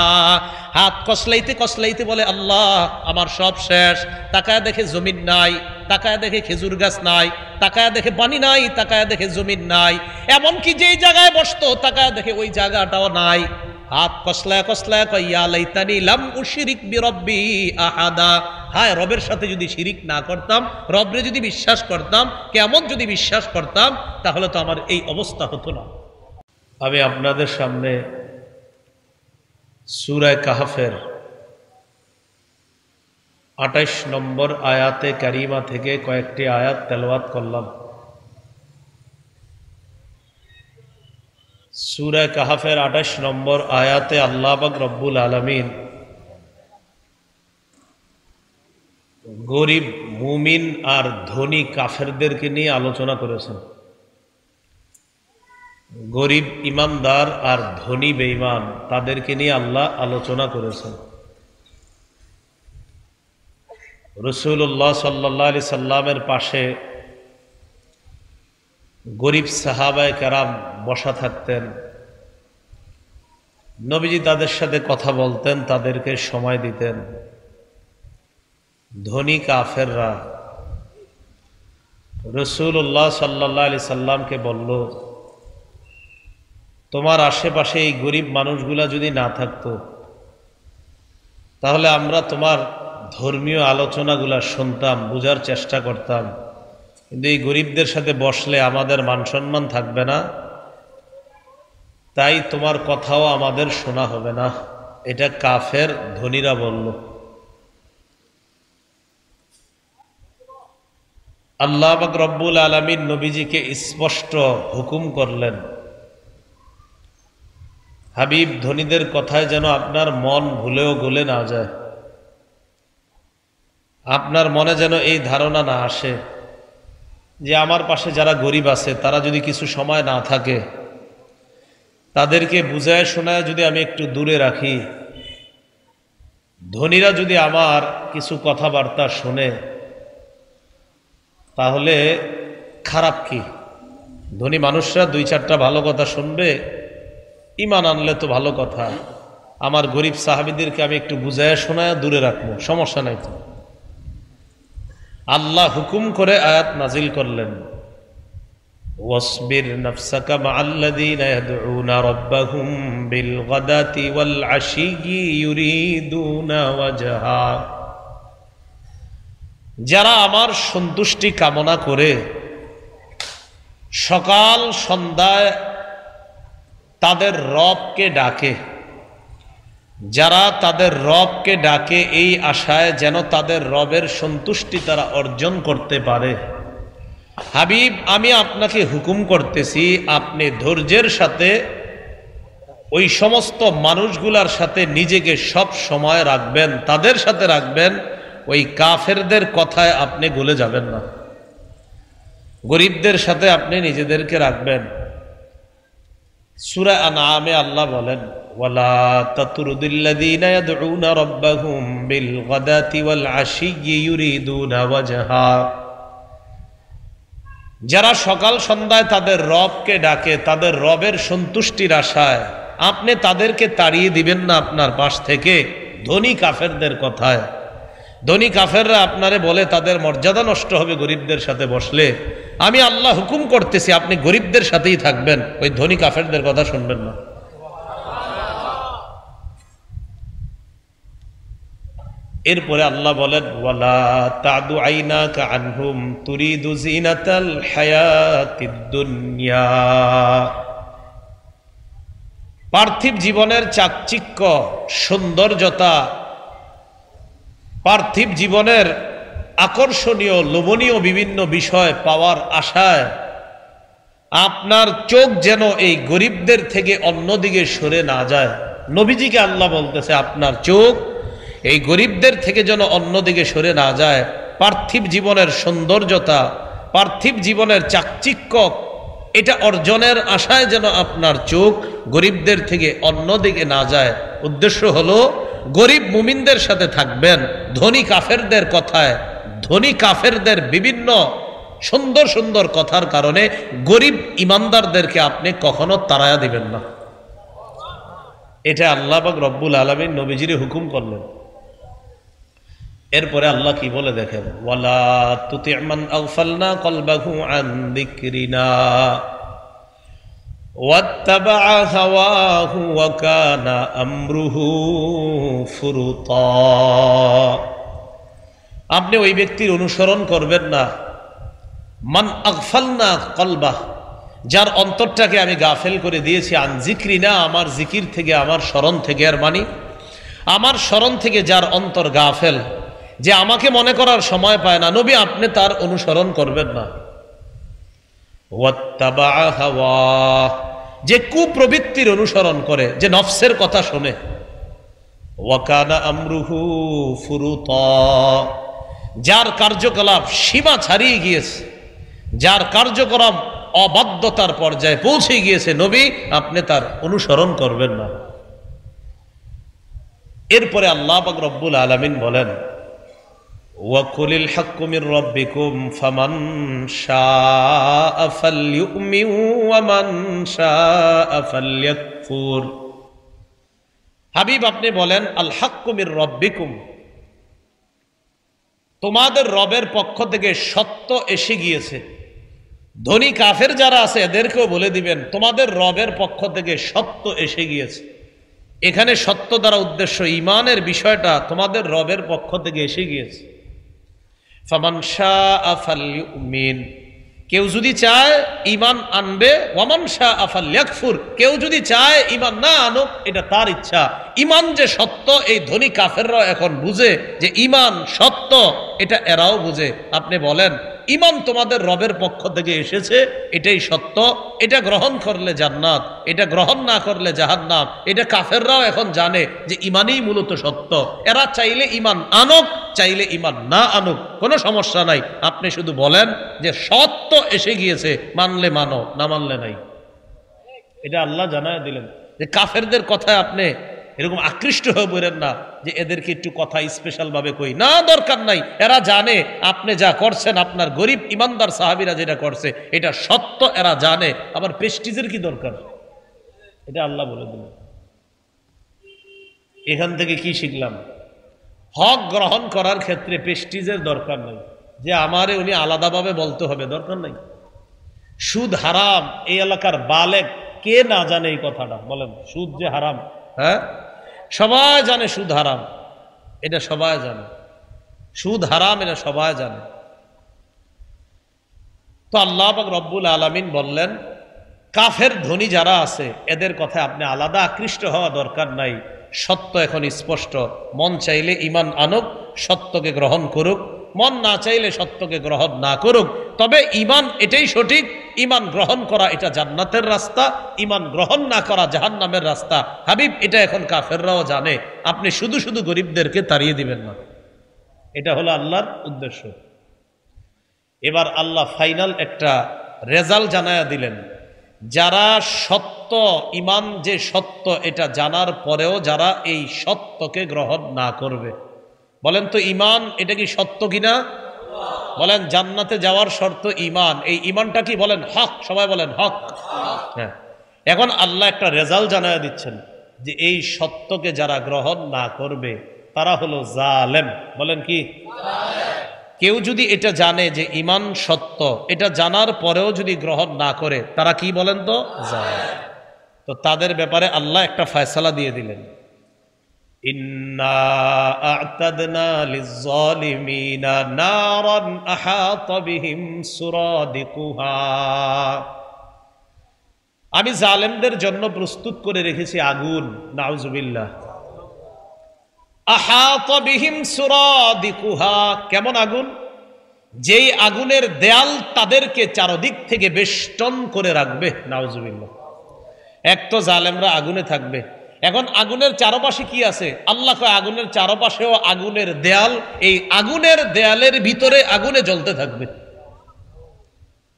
[SPEAKER 1] হাত কসলাইতে কসলাইতে বলে, আল্লাহ আমার সব শেষ। তাকায় দেখে জমিন নাই, তাকায় দেখে খেজুর গাছ নাই, তাকায় দেখে পানি নাই, তাকায় দেখে জমিন নাই, এমনকি যেই জায়গায় বসতো তাকায় দেখে ওই জায়গাটাও নাই। হাত কসলায় কসলায় কয়, ইয়া লাইতানি লাম উশরিক বিরাব্বি আহাদা, হায় রবের সাথে যদি শিরিক না করতাম, রবরে যদি বিশ্বাস করতাম, কিয়ামত যদি বিশ্বাস করতাম, তাহলে তো আমার এই অবস্থা হতো না। আমি আপনাদের সামনে সূরা কাহফের 28 নম্বর আয়াতে কারিমা থেকে কয়েকটি আয়াত তেলাওয়াত করলাম। সূরা কাহফের 28 নম্বর আয়াতে আল্লাহ পাক রব্বুল আলামিন গরিব মুমিন আর ধনী কাফেরদেরকে নিয়ে আলোচনা করেছেন। গরিব ইমানদার আর ধনী বেঈমান তাদেরকে নিয়ে আল্লাহ আলোচনা করেছেন। রাসূলুল্লাহ সাল্লাল্লাহু আলাইহি সাল্লামের পাশে গরিব সাহাবায়ে কেরাম বসা থাকতেন। নবীজি তাদের সাথে কথা বলতেন, তাদেরকে সময় দিতেন। ধনী কাফেররা রাসূলুল্লাহ সাল্লাল্লাহু আলাইহি সাল্লামকে বলল, তোমার আশেপাশে এই গরিব মানুষগুলা যদি না থাকতো তাহলে আমরা তোমার ধর্মীয় আলোচনাগুলা শুনতাম, বুঝার চেষ্টা করতাম, কিন্তু এই গরিবদের সাথে বসলে আমাদের মান সম্মান থাকবে না, তাই তোমার কথাও আমাদের শোনা হবে না। এটা কাফের ধনীরা বলল। আল্লাহ পাক রব্বুল আলামিন নবীজিকে স্পষ্ট হুকুম করলেন, হাবিব, ধনীদের কথায় যেন আপনার মন ভুলেও গলে না যায়, আপনার মনে যেন এই ধারণা না আসে যে আমার পাশে যারা গরিব আছে তারা যদি কিছু সময় না থাকে, তাদেরকে বুঝায় শোনায় যদি আমি একটু দূরে রাখি, ধনীরা যদি আমার কিছু কথাবার্তা শোনে তাহলে খারাপ কি? ধনী মানুষরা দুই চারটা ভালো কথা শুনবে, ঈমান আনলে তো ভালো কথা। আমার গরিব সাহাবীদেরকে আমি একটু বুঝায় শোনায় দূরে রাখবো, সমস্যা নাই তো। আল্লাহ হুকুম করে আয়াত নাজিল করলেন, ওয়াসবির নাফসাকা মাআল্লাযীনা ইয়াদউনা রাব্বাহুম বিল গাদাতি ওয়াল আশিয়্যি ইউরিদুনা ওয়াজহা। যারা আমার সন্তুষ্টি কামনা করে সকাল সন্ধ্যায় তাদের রবকে ডাকে, যারা তাদের রবকে ডাকে এই আশায় যেন তাদের রবের সন্তুষ্টি তারা অর্জন করতে পারে, হাবিব আমি আপনাকে হুকুম করতেছি আপনি ধৈর্যের সাথে ওই সমস্ত মানুষগুলার সাথে নিজেকে সব সময় রাখবেন, তাদের সাথে রাখবেন, ওই কাফেরদের কথায় আপনি গলে যাবেন না। গরিবদের সাথে আপনি নিজেদেরকে রাখবেন। সূরা আনআমে আল্লাহ বলেন, ওয়ালা তাতরুদিল্লাযীনা ইয়াদউনা রাব্বাহুম বিল গাদাতি ওয়াল আশিয়্যি ইউরিদুনা ওয়াজহা। যারা সকাল সন্ধ্যায় তাদের রবকে ডাকে, তাদের রবের সন্তুষ্টির আশায়, আপনি তাদেরকে তাড়িয়ে দিবেন না আপনার পাশ থেকে ধনী কাফেরদের কথায়। ধনী কাফেররা আপনারে বলে তাদের মর্যাদা নষ্ট হবে গরিবদের সাথে বসলে, আমি আল্লাহ হুকুম করতেছি আপনি গরিবদের সাথেই থাকবেন, ওই ধনী কাফেরদের কথা শুনবেন না। এরপরে আল্লাহ বলেন, ওয়ালা তাদু আইনাকা আনহুম তুরিদু জিনাতাল হায়াতিদ দুনিয়া। পার্থিব জীবনের চাকচিক্য, সৌন্দর্যতা, পার্থিব জীবনের আকর্ষণীয় লোভনীয় বিভিন্ন বিষয় পাওয়ার আশায় আপনার চোখ যেন এই গরিবদের থেকে অন্যদিকে সরে না যায়। নবীজিকে আল্লাহ বলতেছে আপনার চোখ এই গরিবদের থেকে যেন অন্যদিকে সরে না যায়। পার্থিব জীবনের সৌন্দর্যতা, পার্থিব জীবনের চাকচিক্য, এটা অর্জনের আশায় যেন আপনার চোখ গরিবদের থেকে অন্যদিকে না যায়। উদ্দেশ্য হলো গরিব মুমিনদের সাথে থাকবেন, ধনী কাফেরদের কথায়, ধনী কাফেরদের বিভিন্ন সুন্দর সুন্দর কথার কারণে গরিব ইমানদারদেরকে আপনি কখনো তাড়ায়া দিবেন না। এটা আল্লাহ পাক রব্বুল আলামিন নবীজির হুকুম করলেন। এরপরে আল্লাহ কি বলে দেখেন, ওয়ালা তুতি মান আগফালনা কলবাহু আন যিকরিনা ওয়াত্তাবা হাওয়াহু ওয়া কানা আমরুহু ফুরুতা। আপনি ওই ব্যক্তির অনুসরণ করবেন না, মান আগফালনা কলবাহ, যার অন্তরটাকে আমি গাফেল করে দিয়েছি, আন যিকরিনা, আমার জিকির থেকে, আমার স্মরণ থেকে। আর মানি আমার স্মরণ থেকে যার অন্তর গাফেল, যে আমাকে মনে করার সময় পায় না, নবী আপনি তার অনুসরণ করবেন না। ওয়াত্তাবা হাওয়া, যে কুপ্রবৃত্তির অনুসরণ করে, যে নফসের কথা শোনে। ওয়া কানা আমরুহু ফুরুতা, যার কার্যকলাপ সীমা ছাড়িয়ে গিয়েছে, যার কার্যকলাপ অবাধ্যতার পর্যায়ে পৌঁছে গিয়েছে, নবী আপনি তার অনুসরণ করবেন না। এরপরে আল্লাহ পাক রব্বুল আলামিন বলেন, ওয়াকুলিল হাক্কু মির রাব্বিকুম ফামান শাআ ফালইউমিন ওয়া মান শাআ ফালইয়াকফুর। হাবিব আপনি বলেন আল হাক্কু মির রাব্বিকুম, তোমাদের রবের পক্ষ থেকে সত্য এসে গিয়েছে। ধনী কাফের যারা আছে এদেরকেও বলে দিবেন তোমাদের রবের পক্ষ থেকে সত্য এসে গিয়েছে। এখানে সত্য দ্বারা উদ্দেশ্য ঈমানের বিষয়টা তোমাদের রবের পক্ষ থেকে এসে গিয়েছে। ফামান শাআ ফালইউমিন, কেউ যদি চায় ঈমান আনবে, ওয়ামান শাআ ফালইয়াকফুর, কেউ যদি চায় ঈমান না আনুক, এটা তার ইচ্ছা। ঈমান যে সত্য এই ধনী কাফেররাও এখন বুঝে যে ঈমান সত্য, এটা এরাও বুঝে। আপনি বলেন ঈমান তোমাদের রবের পক্ষ থেকে এসেছে, এটাই সত্য, এটা গ্রহণ করলে জান্নাত, এটা গ্রহণ না করলে জাহান্নাম। এটা কাফেররাও এখন জানে যে ঈমানই মূলত সত্য। এরা চাইলে ঈমান আনুক, চাইলে ঈমান না আনুক, কোনো সমস্যা নাই। আপনি শুধু বলেন যে সত্য এসে গিয়েছে, মানলে মানো, না মানলে নাই। এটা আল্লাহ জানায় দিলেন যে কাফেরদের কথায় আপনি এরকম আকৃষ্ট হয়ে পড়েন না যে এদেরকে একটু কথা স্পেশাল ভাবে কই, না, দরকার নাই। এরা জানে আপনি যা করছেন, আপনার গরিব ইমানদার সাহাবীরা যেটা করছে এটা সত্য, এরা জানে। আবার প্রেস্টিজের কি দরকার? এটা আল্লাহ বলে দিলেন। এখান থেকে কি শিখলাম? হক গ্রহণ করার ক্ষেত্রে প্রেস্টিজের দরকার নাই, যে আমারে উনি আলাদাভাবে বলতে হবে, দরকার নাই। সুদ হারাম এই এলাকার বালেক কে না জানে এই কথাটা? বলেন, সুদ যে হারাম, হ্যাঁ, সবাই জানে সুদ হারাম, এটা সবাই জানে। সুদ হারাম এটা সবাই জানে। তো আল্লাহ পাক রব্বুল আলামিন বললেন কাফের ধনী যারা আছে এদের কথায় আপনি আলাদা আকৃষ্ট হওয়া দরকার নাই। সত্য এখন স্পষ্ট, মন চাইলে ঈমান আনুক, সত্যকে গ্রহণ করুক, মন না চাইলে সত্যকে গ্রহণ না করুক। তবে ঈমান এটাই সঠিক, ঈমান গ্রহণ করা এটা জান্নাতের রাস্তা, ঈমান গ্রহণ না করা জাহান্নামের রাস্তা। হাবিব এটা এখন কাফেররাও জানে। আপনি শুধু শুধু গরিবদেরকে তাড়িয়ে দিবেন না, এটা হলো আল্লাহর উদ্দেশ্য। এবার আল্লাহ ফাইনাল একটা রেজাল্ট জানায়া দিলেন। যারা সত্য, ঈমান যে সত্য এটা জানার পরেও যারা এই সত্যকে গ্রহণ না করবে, বলেন তো ঈমান এটা কি সত্য কিনা? বলেন জান্নাতে যাওয়ার শর্ত ঈমান, এই ঈমানটা কি? বলেন হক, সবাই বলেন হক। হ্যাঁ, এখন আল্লাহ একটা রেজাল্ট জানায়া দিচ্ছেন যে এই সত্যকে যারা গ্রহণ না করবে তারা হলো জালেম। বলেন কি? কেউ যদি এটা জানে যে ঈমান সত্য, এটা জানার পরেও যদি গ্রহণ না করে তারা কি? বলেন তো জালেম। তো তাদের ব্যাপারে আল্লাহ একটা ফয়সালা দিয়ে দিলেন, ইন্না আ'তাদনা লিজ-যালিমিনা নারান আহাতা বিহিম সুরাদিকুহা, আমি জালেমদের জন্য প্রস্তুত করে রেখেছি আগুন। নাউজুবিল্লাহ। আহাতা বিহিম সুরাদিকুহা, কেমন আগুন? যেই আগুনের দেয়াল তাদেরকে চারদিক থেকে বেষ্টন করে রাখবে। নাউজুবিল্লাহ। এক তো জালেমরা আগুনে থাকবে, এখন আগুনের চারপাশে কি আছে? আল্লাহ কয় আগুনের চারপাশেও আগুনের দেয়াল, এই আগুনের দেয়ালের ভিতরে আগুনে জ্বলতে থাকবে।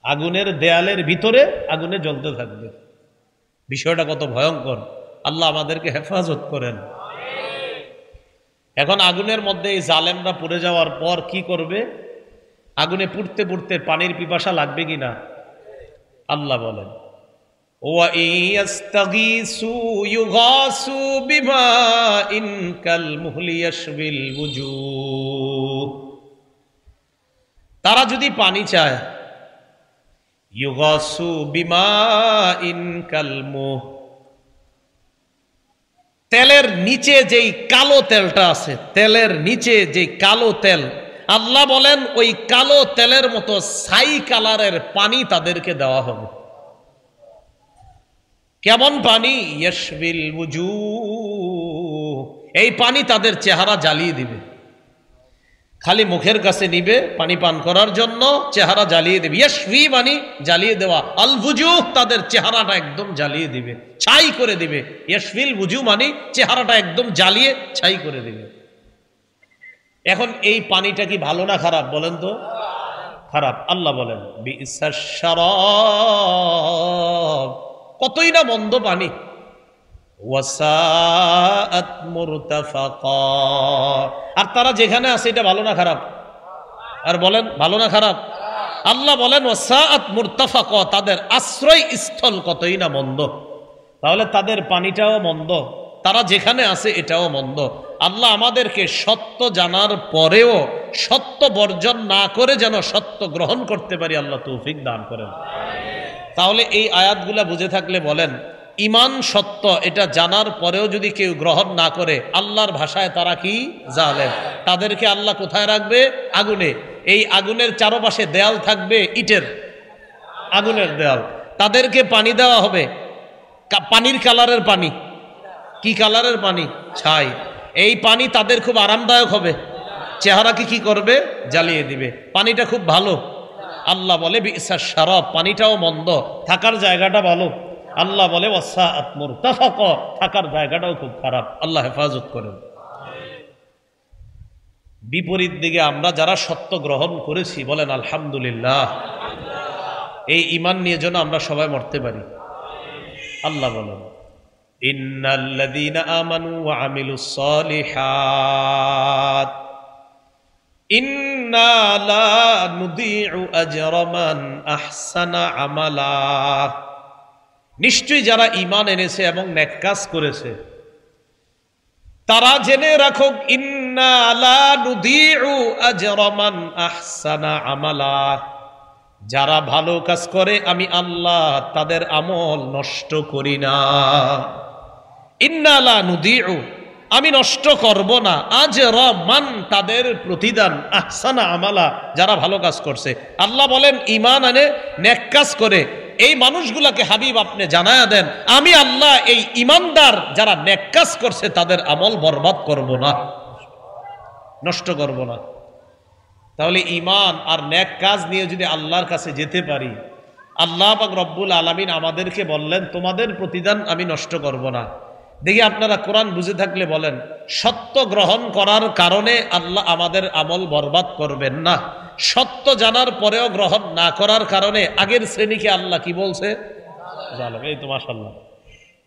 [SPEAKER 1] আগুনের দেয়ালের ভিতরে আগুনে জ্বলতে থাকবে। বিষয়টা কত ভয়ঙ্কর! আল্লাহ আমাদেরকে হেফাজত করেন। এখন আগুনের মধ্যে এই জালেমরা পুড়ে যাওয়ার পর কি করবে? আগুনে পুড়তে পুড়তে পানির পিপাসা লাগবে কিনা? আল্লাহ বলেন তারা যদি পানি চায়, ইউগাসু বিমাইন কালমুহ, তেলের নিচে যেই কালো তেলটা আছে, তেলের নিচে যেই কালো তেল, আল্লাহ বলেন ওই কালো তেলের মতো ছাই কালারের পানি তাদেরকে দেওয়া হবে। কেমন পানি? ইয়াশবিল ওয়ুজুহ, এই পানি তাদের চেহারা জ্বালিয়ে দিবে। খালি মুখের কাছে নিবে পানি পান করার জন্য, চেহারা জ্বালিয়ে দেবে। ইয়াশফি মানে জ্বালিয়ে দেওয়া, আল ওয়ুজুহ তাদের চেহারাটা একদম জ্বালিয়ে দিবে, ছাই করে দিবে। ইয়াশফিল ওয়ুজুহ মানে চেহারাটা একদম জ্বালিয়ে ছাই করে দিবে। এখন এই পানিটা কি ভালো না খারাপ? বলেন তো খারাপ। আল্লাহ বলেন বিইসাশ শারাব, কতই না মন্দ পানি। ওয়াসাআত মুরতাফাকা, আর তারা যেখানে আছে এটা ভালো না খারাপ? আর বলেন ভালো না খারাপ? আল্লাহ বলেন ওয়াসাআত মুরতাফাকা, তাদের আশ্রয় স্থল কতই না মন্দ। তাহলে তাদের পানিটাও মন্দ, তারা যেখানে আছে এটাও মন্দ। আল্লাহ আমাদেরকে সত্য জানার পরেও সত্য বর্জন না করে যেন সত্য গ্রহণ করতে পারি, আল্লাহ তৌফিক দান করেন। তাহলে এই আয়াতগুলা বুঝে থাকলে বলেন, ইমান সত্য এটা জানার পরেও যদি কেউ গ্রহণ না করে, আল্লাহর ভাষায় তারা কি জালেম। তাদেরকে আল্লাহ কোথায় রাখবে? আগুনে। এই আগুনের চারপাশে দেয়াল থাকবে ইটের, আগুনের দেয়াল। তাদেরকে পানি দেওয়া হবে, পানির কালারের পানি। কি কালারের পানি? ছাই। এই পানি তাদের খুব আরামদায়ক হবে, চেহারাকে কি করবে? জ্বালিয়ে দিবে। পানিটা খুব ভালো। আল্লাহ বলে বিসাস শারাব, পানিটাও মন্দ, থাকার জায়গাটা ভালো। আল্লাহ বলে ওয়াসাআত মুরতাফাকা, থাকার জায়গাটাও খুব খারাপ। আল্লাহ হেফাজত করেন। বিপরীত দিকে আমরা যারা সত্য গ্রহণ করেছি বলেন আলহামদুলিল্লাহ। এই ঈমান নিয়ে যেন আমরা সবাই মরতে পারি। আল্লাহ বলেন ইন্নাল্লাযীনা আমানু ওয়া আমিলুস সালিহাত ইন্না লা নুযীউ আজরা মান আহসানা আমালা। নিশ্চয়ই যারা ঈমান এনেছে এবং নেক কাজ করেছে তারা জেনে রাখো ইন্না লা নুযীউ আজরা মান আহসানা আমালা। যারা ভালো কাজ করে আমি আল্লাহ তাদের আমল নষ্ট করি না। ইন্না লা নুযীউ, আমি নষ্ট করব না, আজরা মান, তাদের প্রতিদান, আহসানা আমালা, যারা ভালো কাজ করছে। আল্লাহ বলেন ঈমান আনে নেক কাজ করে এই মানুষগুলাকে হাবিব আপনি জানায়া দেন, আমি আল্লাহ এই ঈমানদার যারা নেক কাজ করছে তাদের আমল বরবাদ করব না, নষ্ট করব না। তাহলে ঈমান আর নেক কাজ নিয়ে যদি আল্লাহর কাছে যেতে পারি, আল্লাহ পাক রব্বুল আলামিন আমাদেরকে বললেন তোমাদের প্রতিদান আমি নষ্ট করব না। দেখি আপনারা কোরআন বুঝে থাকলে বলেন, সত্য গ্রহণ করার কারণে আল্লাহ আমাদের আমল বরবাদ করবেন না। সত্য জানার পরেও গ্রহণ না করার কারণে আগের শ্রেণীকে আল্লাহ কি বলছে? জালেম। এই তো মাশাআল্লাহ।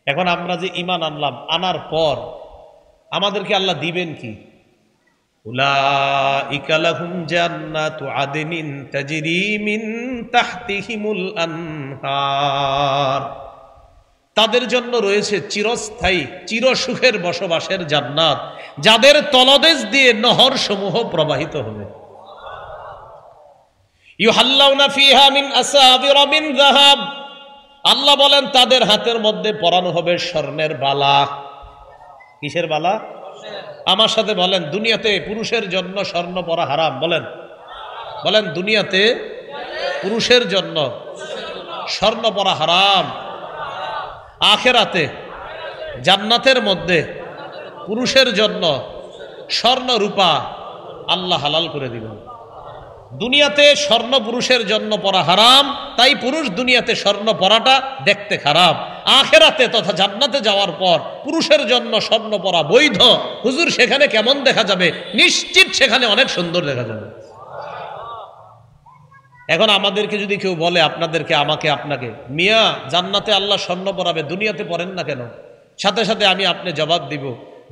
[SPEAKER 1] এখন আমরা যে ঈমান আনলাম, আনার পর আমাদেরকে আল্লাহ দিবেন কি? উলাইকা লাহুম জান্নাতু আদনিন তাজরি মিন তাহতিহিমুল আনহার। তাদের জন্য রয়েছে চিরস্থায়ী চিরসুখের বসবাসের জান্নাত, যাদের তলদেশ দিয়ে নহর সমূহ প্রবাহিত হবে। ইউহাল্লাউনা ফিহা মিন আসাবির মিন যাহাব, আল্লাহ বলেন তাদের হাতের মধ্যে পরানো হবে স্বর্ণের বালা। কিসের বালা? আমার সাথে বলেন, দুনিয়াতে পুরুষের জন্য স্বর্ণ পরা হারাম। বলেন বলেন, দুনিয়াতে পুরুষের জন্য স্বর্ণ পরা হারাম। আখেরাতে জান্নাতের মধ্যে পুরুষের জন্য স্বর্ণ রূপা আল্লাহ হালাল করে দিবেন। দুনিয়াতে স্বর্ণ পুরুষের জন্য পরা হারাম, তাই পুরুষ দুনিয়াতে স্বর্ণ পরাটা দেখতে খারাপ। আখেরাতে তথা জান্নাতে যাওয়ার পর পুরুষের জন্য স্বর্ণ পরা বৈধ। হুজুর সেখানে কেমন দেখা যাবে? নিশ্চিত সেখানে অনেক সুন্দর দেখা যাবে। এখন আমাদেরকে যদি কেউ বলে, আপনাদেরকে, আমাকে, আপনাকে, মিয়া জান্নাতে আল্লাহ স্বর্ণ পরাবে, দুনিয়াতে পরেন না কেন? সাথে সাথে আমি আপনি জবাব দিব,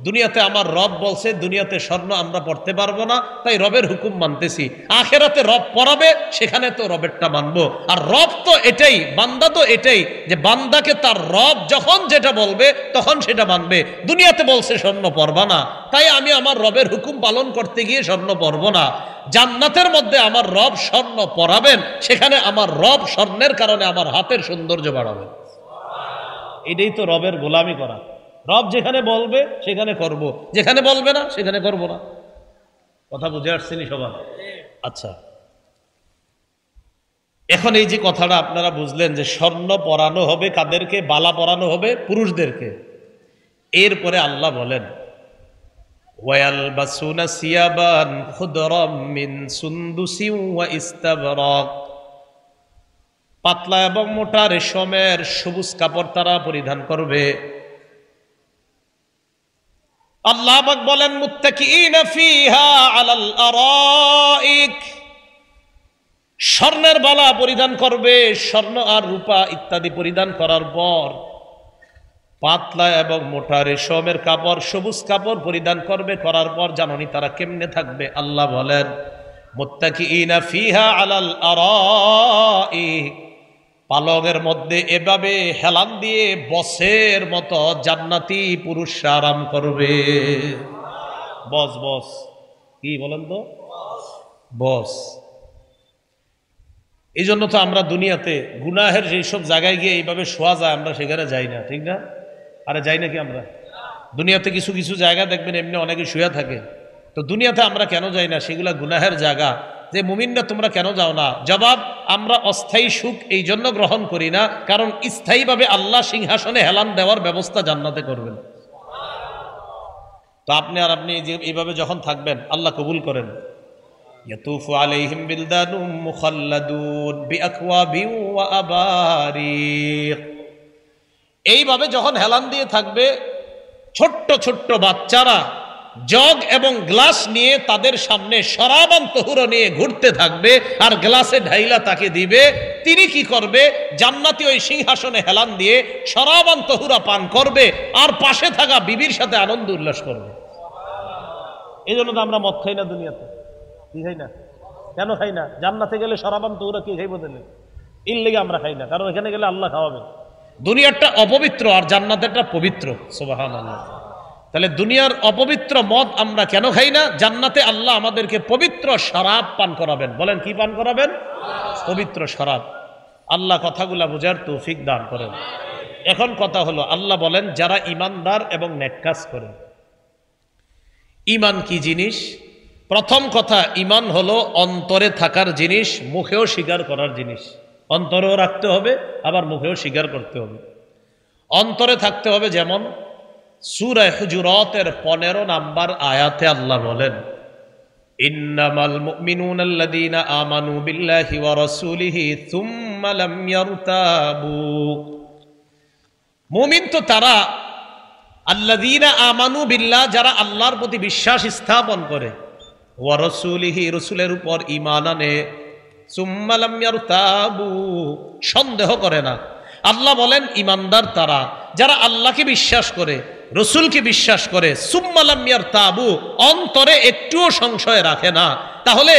[SPEAKER 1] দুনিয়াতে আমার রব বলছে দুনিয়াতে স্বর্ণ আমরা পড়তে পারবো না, তাই রবের হুকুম মানতেছি। আখেরাতে রব পড়াবে, সেখানে তো রবেরটা মানবো। আর রব তো এটাই, বান্দা তো এটাই, যে বান্দাকে তার রব যখন যেটা বলবে তখন সেটা মানবে। দুনিয়াতে বলছে স্বর্ণ পরবা না, তাই আমি আমার রবের হুকুম পালন করতে গিয়ে স্বর্ণ পরবো না। জান্নাতের মধ্যে আমার রব স্বর্ণ পরাবেন, সেখানে আমার রব স্বর্ণের কারণে আমার হাতের সৌন্দর্য বাড়াবে। এটাই তো রবের গোলামি করা। রব যেখানে বলবে সেখানে করব, যেখানে বলবে না সেখানে করব না। কথা বুঝে আসছেনি সবার? আচ্ছা, এখন এই যে কথাটা আপনারা বুঝলেন যে স্বর্ণ পরানো হবে কাদেরকে? বালা পরানো হবে পুরুষদেরকে। এরপরে আল্লাহ বলেন ওয়ায়ালবাসুনা সিয়াবান খুদরাম মিন সুন্দুসি ওয়া ইস্তাবরাক, পাতলা এবং মোটা রেশমের সবুজ কাপড় তারা পরিধান করবে। আল্লাহ পাক বলেন মুত্তাকিইনা ফিহা আলাল আরাইক, স্বর্ণের বালা পরিধান করবে, স্বর্ণ আর রূপা ইত্যাদি পরিধান করার পর পাতলা এবং মোটা রেশমের কাপড়, সবুজ কাপড় পরিধান করবে। করার পর জাননি তারা কেমনে থাকবে? আল্লাহ বলেন মুত্তাকিইনা ফিহা আলাল আরাইক, পালঙের মধ্যে এভাবে হেলান দিয়ে বসের মতো জান্নাতি পুরুষরা আরাম করবে। বস বস কি বলেন তো, বস। এই জন্য তো আমরা দুনিয়াতে গুনাহের সেই সব জায়গায় গিয়ে এইভাবে শোয়া যায়, আমরা সেখানে যাই না, ঠিক না? আরে যাই নাকি আমরা? দুনিয়াতে কিছু কিছু জায়গা দেখবেন এমনি অনেকে শুয়ে থাকে, তো দুনিয়াতে আমরা কেন যাই না? সেগুলা গুনাহের জায়গা। যে মুমিনরা তোমরা কেন যাও না? জবাব, আমরা অস্থায়ী সুখ এই জন্য গ্রহণ করি না, কারণ স্থায়ীভাবে আল্লাহ সিংহাসনে হেলান দেওয়ার ব্যবস্থা জান্নাতে করবেন। তো আপনি আর আপনি যে এইভাবে যখন থাকবেন, আল্লাহ কবুল করেন। ইয়াতুফু আলাইহিম বিলদানুম মুখাল্লাদুন বিআকওয়াবিন ওয়া আবারিক, এইভাবে যখন হেলান দিয়ে থাকবে, ছোট্ট ছোট্ট বাচ্চারা জগ এবং গ্লাস নিয়ে তাদের সামনে শরাবান তহুরা নিয়ে ঘুরতে থাকবে, আর গ্লাসে ঢাইলা তাকে দিবে। তিনি কি করবে? জান্নাতি ওই সিংহাসনে হেলান দিয়ে শরাবান তহুরা পান করবে, আর পাশে থাকা বিবির সাথে আনন্দ উল্লাস করবে। এই জন্য তো আমরা মদ খাই না দুনিয়াতে। কি খাই না? কেন খাই না? জান্নাতে গেলে শরাবান তহুরা কি খাইব দিলে? এর লেগে আমরা খাই না, কারণ এখানে গেলে আল্লাহ খাওয়াবে। দুনিয়ারটা অপবিত্র আর জান্নাতেরটা পবিত্র। সুবহানাল্লাহ। তাহলে দুনিয়ার অপবিত্র মদ আমরা কেন খাই না? জান্নাতে আল্লাহ আমাদেরকে পবিত্র শরাব পান করাবেন। বলেন কি পান করাবেন? পবিত্র শরাব। আল্লাহ কথাগুলা বোঝার তৌফিক দান করেন। এখন কথা হলো, আল্লাহ বলেন যারা ঈমানদার এবং নেক কাজ করে। ঈমান কি জিনিস? প্রথম কথা, ঈমান হলো অন্তরে থাকার জিনিস, মুখেও স্বীকার করার জিনিস। অন্তরেও রাখতে হবে, আবার মুখেও স্বীকার করতে হবে। অন্তরে থাকতে হবে, যেমন সূরা হুজুরাতের 15 নম্বর আয়াতে আল্লাহ বলেন, ইন্নামাল মুমিনুনা আল্লাযীনা আমানু বিল্লাহি ওয়া রাসূলিহি সুম্মা লাম ইয়ারতাবু। মুমিন তো তারা, আল্লাযীনা আমানু বিল্লাহ, যারা আল্লাহর প্রতি বিশ্বাস স্থাপন করে, ওয়া রাসূলিহি, রাসূলের উপর ঈমান আনে, সুম্মা লাম ইয়ারতাবু, সন্দেহ করে না। আল্লাহ বলেন ঈমানদার তারা যারা আল্লাহকে বিশ্বাস করে, রসুলকে বিশ্বাস করে, সুম্মা লাম ইয়ারতাবু, অন্তরে একটুও সংশয় রাখে না। তাহলে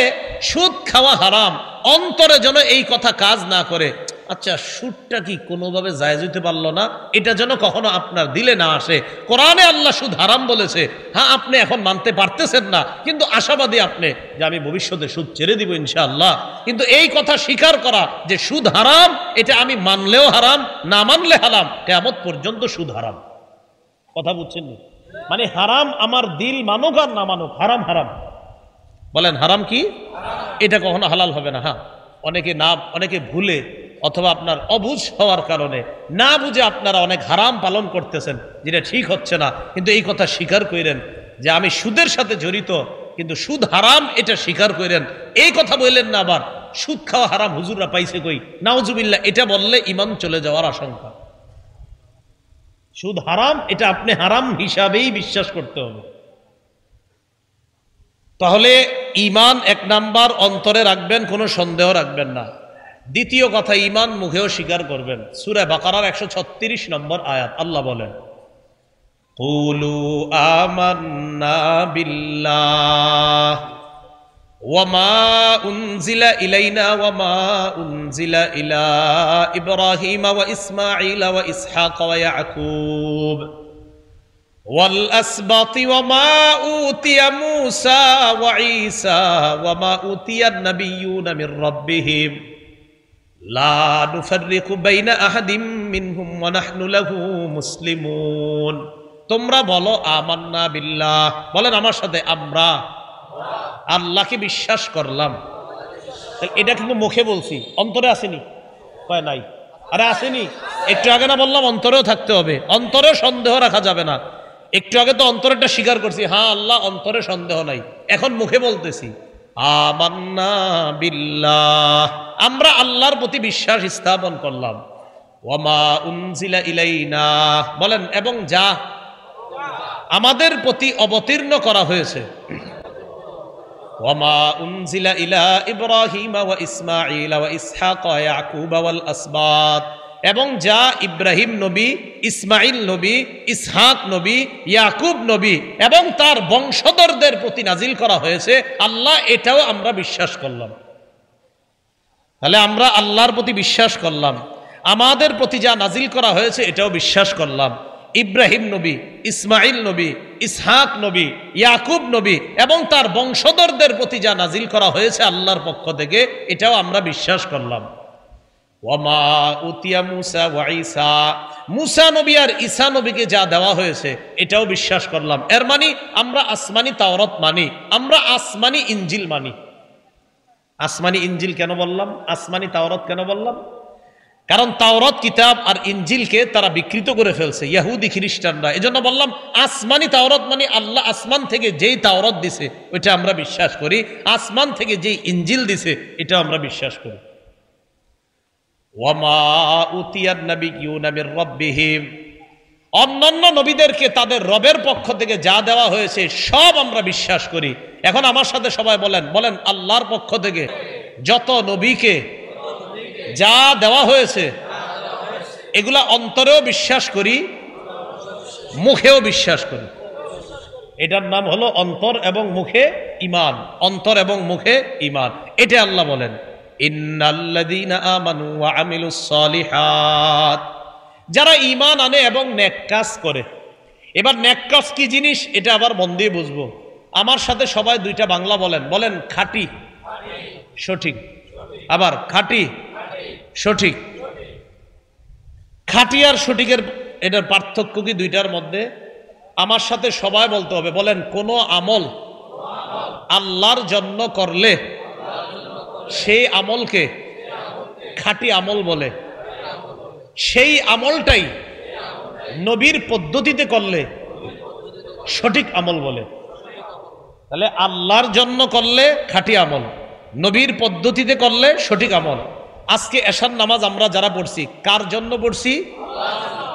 [SPEAKER 1] সুদ খাওয়া হারাম, অন্তরে যেন এই কথা কাজ না করে, আচ্ছা সুদটা কি কোনোভাবে জায়েজ হইতে পারলো না, এটা যেন কখনো আপনার দিলে না আসে। কোরআনে আল্লাহ সুদ হারাম বলেছে, হ্যাঁ আপনি এখন মানতে পারতেছেন না, কিন্তু আশাবাদী আপনি যে আমি ভবিষ্যতে সুদ ছেড়ে দিব ইনশাআল্লাহ। কিন্তু এই কথা স্বীকার করা যে সুদ হারাম, এটা আমি মানলেও হারাম, না মানলে হারাম, কিয়ামত পর্যন্ত সুদ হারাম। কথা বুঝছেন? মানে হারাম আমার দিল মানুক আর না মানুক, হারাম হারাম। বলেন হারাম কি? এটা কখনো হালাল হবে না। হ্যাঁ, অনেকে ভুলে অথবা আপনার অবুঝ হওয়ার কারণে, না বুঝে আপনারা অনেক হারাম পালন করতেছেন, যেটা ঠিক হচ্ছে না। কিন্তু এই কথা স্বীকার করেন যে আমি সুদের সাথে জড়িত, কিন্তু সুদ হারাম, এটা স্বীকার করেন। এই কথা বললেন না আবার সুদ খাওয়া হারাম হুজুররা পাইছে কই, নাউজুবিল্লাহ, এটা বললে ঈমান চলে যাওয়ার আশঙ্কা। সুদ হারাম, এটা আপনি হারাম হিসাবেই বিশ্বাস করতে হবে। তাহলে ঈমান 1 নাম্বার অন্তরে রাখবেন, কোনো সন্দেহ রাখবেন না। দ্বিতীয় কথা, ঈমান মুখেও স্বীকার করবেন। সূরা বাকারার 136 নম্বর আয়াত আল্লাহ বলেন, কুলু আমান্না বিল্লাহ ওয়া মা উনজিলা ইলাইনা ওয়া মা উনজিলা ইলা ইব্রাহিম ওয়া ইসমাঈল ওয়া ইসহাক ওয়া ইয়াকুব ওয়াল আসবাতি ওয়া মা উতিয়া মূসা ওয়া ঈসা ওয়া মা উতিয়ান নাবিয়্যুনা মির রাব্বিহিম লা নুফাররিকু বাইনা আহাদিম মিনহুম ওয়া নাহনু লাহু মুসলিমুন। তোমরা বলো আমান্না বিল্লাহ, বলেন আমার সাথে, আমরা আল্লাহকে বিশ্বাস করলাম। এটা কিন্তু মুখে বলছি, অন্তরে আসেনি। কয় নাই? আরে আসেনি। একটু আগে না বললাম অন্তরেও থাকতে হবে, অন্তরেও সন্দেহ রাখা যাবে না। একটু আগে তো অন্তরেরটা স্বীকার করছি, হ্যাঁ আল্লাহ, অন্তরে সন্দেহ নাই। এখন মুখে বলতেছি আমান্না বিল্লাহ, আমরা আল্লাহর প্রতি বিশ্বাস স্থাপন করলাম। ওয়া মা উনজিলা ইলাইনা, বলেন এবং যা আমাদের প্রতি অবতীর্ণ করা হয়েছে। ওয়া মা উনজিলা ইলা ইব্রাহিম ওয়া ইসমাঈল ওয়া ইসহাক ওয়া ইয়াকুব ওয়াল আসবাত, এবং যা ইব্রাহিম নবী, ইসমাইল নবী, ইসহাক নবী, ইয়াকুব নবী এবং তার বংশধরদের প্রতি নাজিল করা হয়েছে, আল্লাহ এটাও আমরা বিশ্বাস করলাম। তাহলে আমরা আল্লাহর প্রতি বিশ্বাস করলাম, আমাদের প্রতি যা নাজিল করা হয়েছে এটাও বিশ্বাস করলাম। ইব্রাহিম নবী, ইসমাইল নবী, ইসহাক নবী, ইয়াকুব নবী এবং তার বংশধরদের প্রতি যা নাজিল করা হয়েছে আল্লাহর পক্ষ থেকে, এটাও আমরা বিশ্বাস করলাম। ওয়ামা উতিয়া মুসা ওয়া ঈসা, মুসা নবী আর ঈসা নবীকে যা দেওয়া হয়েছে এটাও বিশ্বাস করলাম। এর মানে আমরা আসমানি তাওরাত মানি, আমরা আসমানি ইনজিল মানি। আসমানি ইনজিল কেন বললাম, আসমানি তাওরাত কেন বললাম? কারণ তাওরাত কিতাব আর ইনজিলকে তারা বিকৃত করে ফেলছে ইহুদি খ্রিস্টানরা। এজন্য বললাম আসমানি তাওরাত মানে আল্লাহ আসমান থেকে যেই তাওরাত দিছে ওইটা আমরা বিশ্বাস করি, আসমান থেকে যেই ইনজিল দিছে এটা আমরা বিশ্বাস করি। ওয়ামা উতিয়ান নাবিয়্যুনা মির রাব্বিহিম, অন্যান্য নবীদেরকে তাদের রবের পক্ষ থেকে যা দেওয়া হয়েছে সব আমরা বিশ্বাস করি। এখন আমার সাথে সবাই বলেন, বলেন আল্লাহর পক্ষ থেকে যত নবীকে যা দেওয়া হয়েছে এগুলা অন্তরেও বিশ্বাস করি, মুখেও বিশ্বাস করি। এটার নাম হলো অন্তর এবং মুখে ঈমান, অন্তর এবং মুখে ঈমান। এটা আল্লাহ বলেন ইন্নাল্লাযীনা আমানু ওয়া আমিলুস সালিহাত, যারা ঈমান আনে এবং নেক কাজ করে। এবার নেক কাজ কি জিনিস এটা আবার মন দিয়ে বুঝবো। আমার সাথে সবাই দুইটা বাংলা বলেন, বলেন খাঁটি সঠিক, আবার খাঁটি সঠিক। খাঁটি আর সঠিকের এটার পার্থক্য কি দুইটার মধ্যে? আমার সাথে সবাই বলতে হবে, বলেন কোন আমল আল্লাহর জন্য করলে সেই আমলকে খাঁটি আমল বলে, সেই আমলটাই নবীর পদ্ধতিতে করলে সঠিক আমল বলে। তাহলে আল্লাহর জন্য করলে খাঁটি আমল, নবীর পদ্ধতিতে করলে সঠিক আমল। আজকে এশার নামাজ আমরা যারা পড়ছি কার জন্য পড়ছি?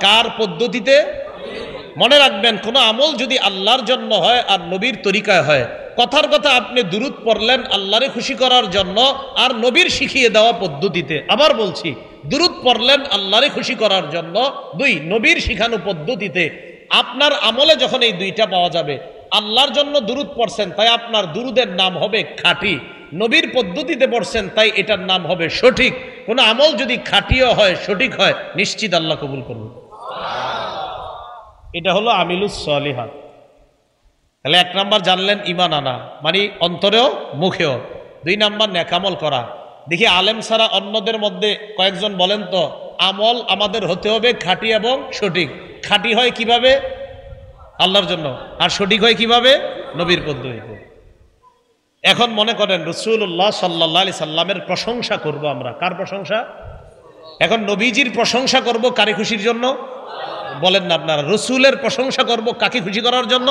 [SPEAKER 1] কার পদ্ধতিতে? মনে রাখবেন, কোন আমল যদি আল্লাহর জন্য হয় আর নবীর তরিকায় হয়, কথার কথা আপনি দুরূদ পড়লেন আল্লাহরে খুশি করার জন্য আর নবীর শিখিয়ে দেওয়া পদ্ধতিতে। আবার বলছি, দুরূদ পড়লেন আল্লাহরে খুশি করার জন্য, দুই নবীর শিখানো পদ্ধতিতে। আপনার আমলে যখন এই দুইটা পাওয়া যাবে, আল্লাহর জন্য দুরূদ পড়ছেন তাই আপনার দুরূদের নাম হবে খাঁটি, নবীর পদ্ধতিতে পড়ছেন তাই এটার নাম হবে সঠিক। কোন আমল যদি খাঁটিও হয় সঠিক হয়, নিশ্চিত আল্লাহ কবুল করবে। এটা হলো আমিলুস সালিহাত। তাহলে এক নাম্বার জানলেন ঈমান আনা, মানে অন্তরেও মুখেও। দুই নাম্বার নেকামল করা। দেখি আলেম ছাড়া অন্যদের মধ্যে কয়েকজন বলেন তো, আমল আমাদের হতে হবে খাঁটি এবং সঠিক। খাঁটি হয় কিভাবে? আল্লাহর জন্য। আর সঠিক হয় কিভাবে? নবীর পদ্ধতিতে। এখন মনে করেন রাসূলুল্লাহ সাল্লাল্লাহু আলাইহি সাল্লামের প্রশংসা করব আমরা। কার প্রশংসা? এখন নবীজির প্রশংসা করব কারে খুশির জন্য? বলেন না আপনারা। রসুলের প্রশংসা করব কাকে খুশি করার জন্য?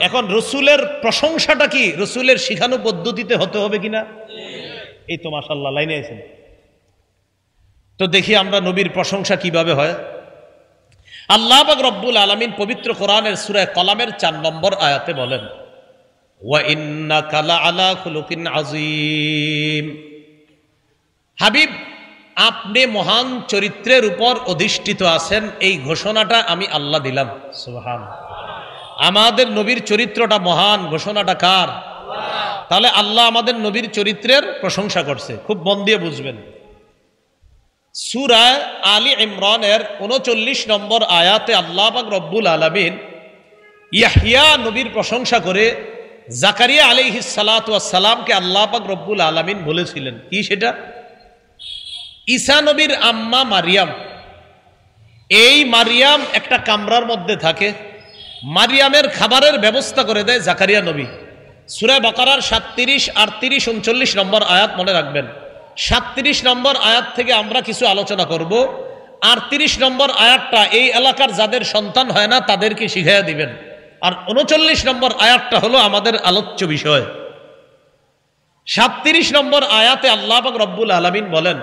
[SPEAKER 1] এখন রসুলের প্রশংসাটা কি রসুলের শিখানো পদ্ধতিতে হতে হবে কিনা? এই তো মাশাআল্লাহ লাইনে আছেন। তো দেখি আমরা নবীর প্রশংসা কিভাবে হয়। আল্লাহ পাক রব্বুল আলামিন পবিত্র কোরআনের সূরা কলামের 4 নম্বর আয়াতে বলেন, ওয়া ইন্নাকা লাআলা খুলুকিন আযীম। হাবিব, আপনি মহান চরিত্রের উপর অধিষ্ঠিত আছেন, এই ঘোষণাটা আমি আল্লাহ দিলাম। সুবহানাল্লাহ। আমাদের নবীর চরিত্রটা মহান, ঘোষণাটা কার? তাহলে আল্লাহ আমাদের নবীর চরিত্রের প্রশংসা করছে। খুব মন দিয়ে বুঝবেন। সূরা আলী ইমরানের 39 নম্বর আয়াতে আল্লাহ পাক রব্বুল আলামিন ইয়াহইয়া নবীর প্রশংসা করে জাকারিয়া আলাইহিস সালাতু ওয়াস সালামকে আল্লাহ পাক রব্বুল আলামিন বলেছিলেন কি সেটা? ঈসা নবীর আম্মা মারিয়াম, এই মারিয়াম একটা কামরার মধ্যে থাকে, মারিয়ামের খাবারের ব্যবস্থা করে দেয় জাকারিয়া নবী। সূরা বাকারার 37, 38, 39 নম্বর আয়াত মনে রাখবেন। 37 নম্বর আয়াত থেকে আমরা কিছু আলোচনা করব। 38 নম্বর আয়াতটা এই এলাকার যাদের সন্তান হয় না তাদেরকে শিখাইয়া দিবেন, আর 39 নম্বর আয়াতটা হলো আমাদের আলোচ্য বিষয়। 37 নম্বর আয়াতে আল্লাহ পাক রব্বুল আলামিন বলেন,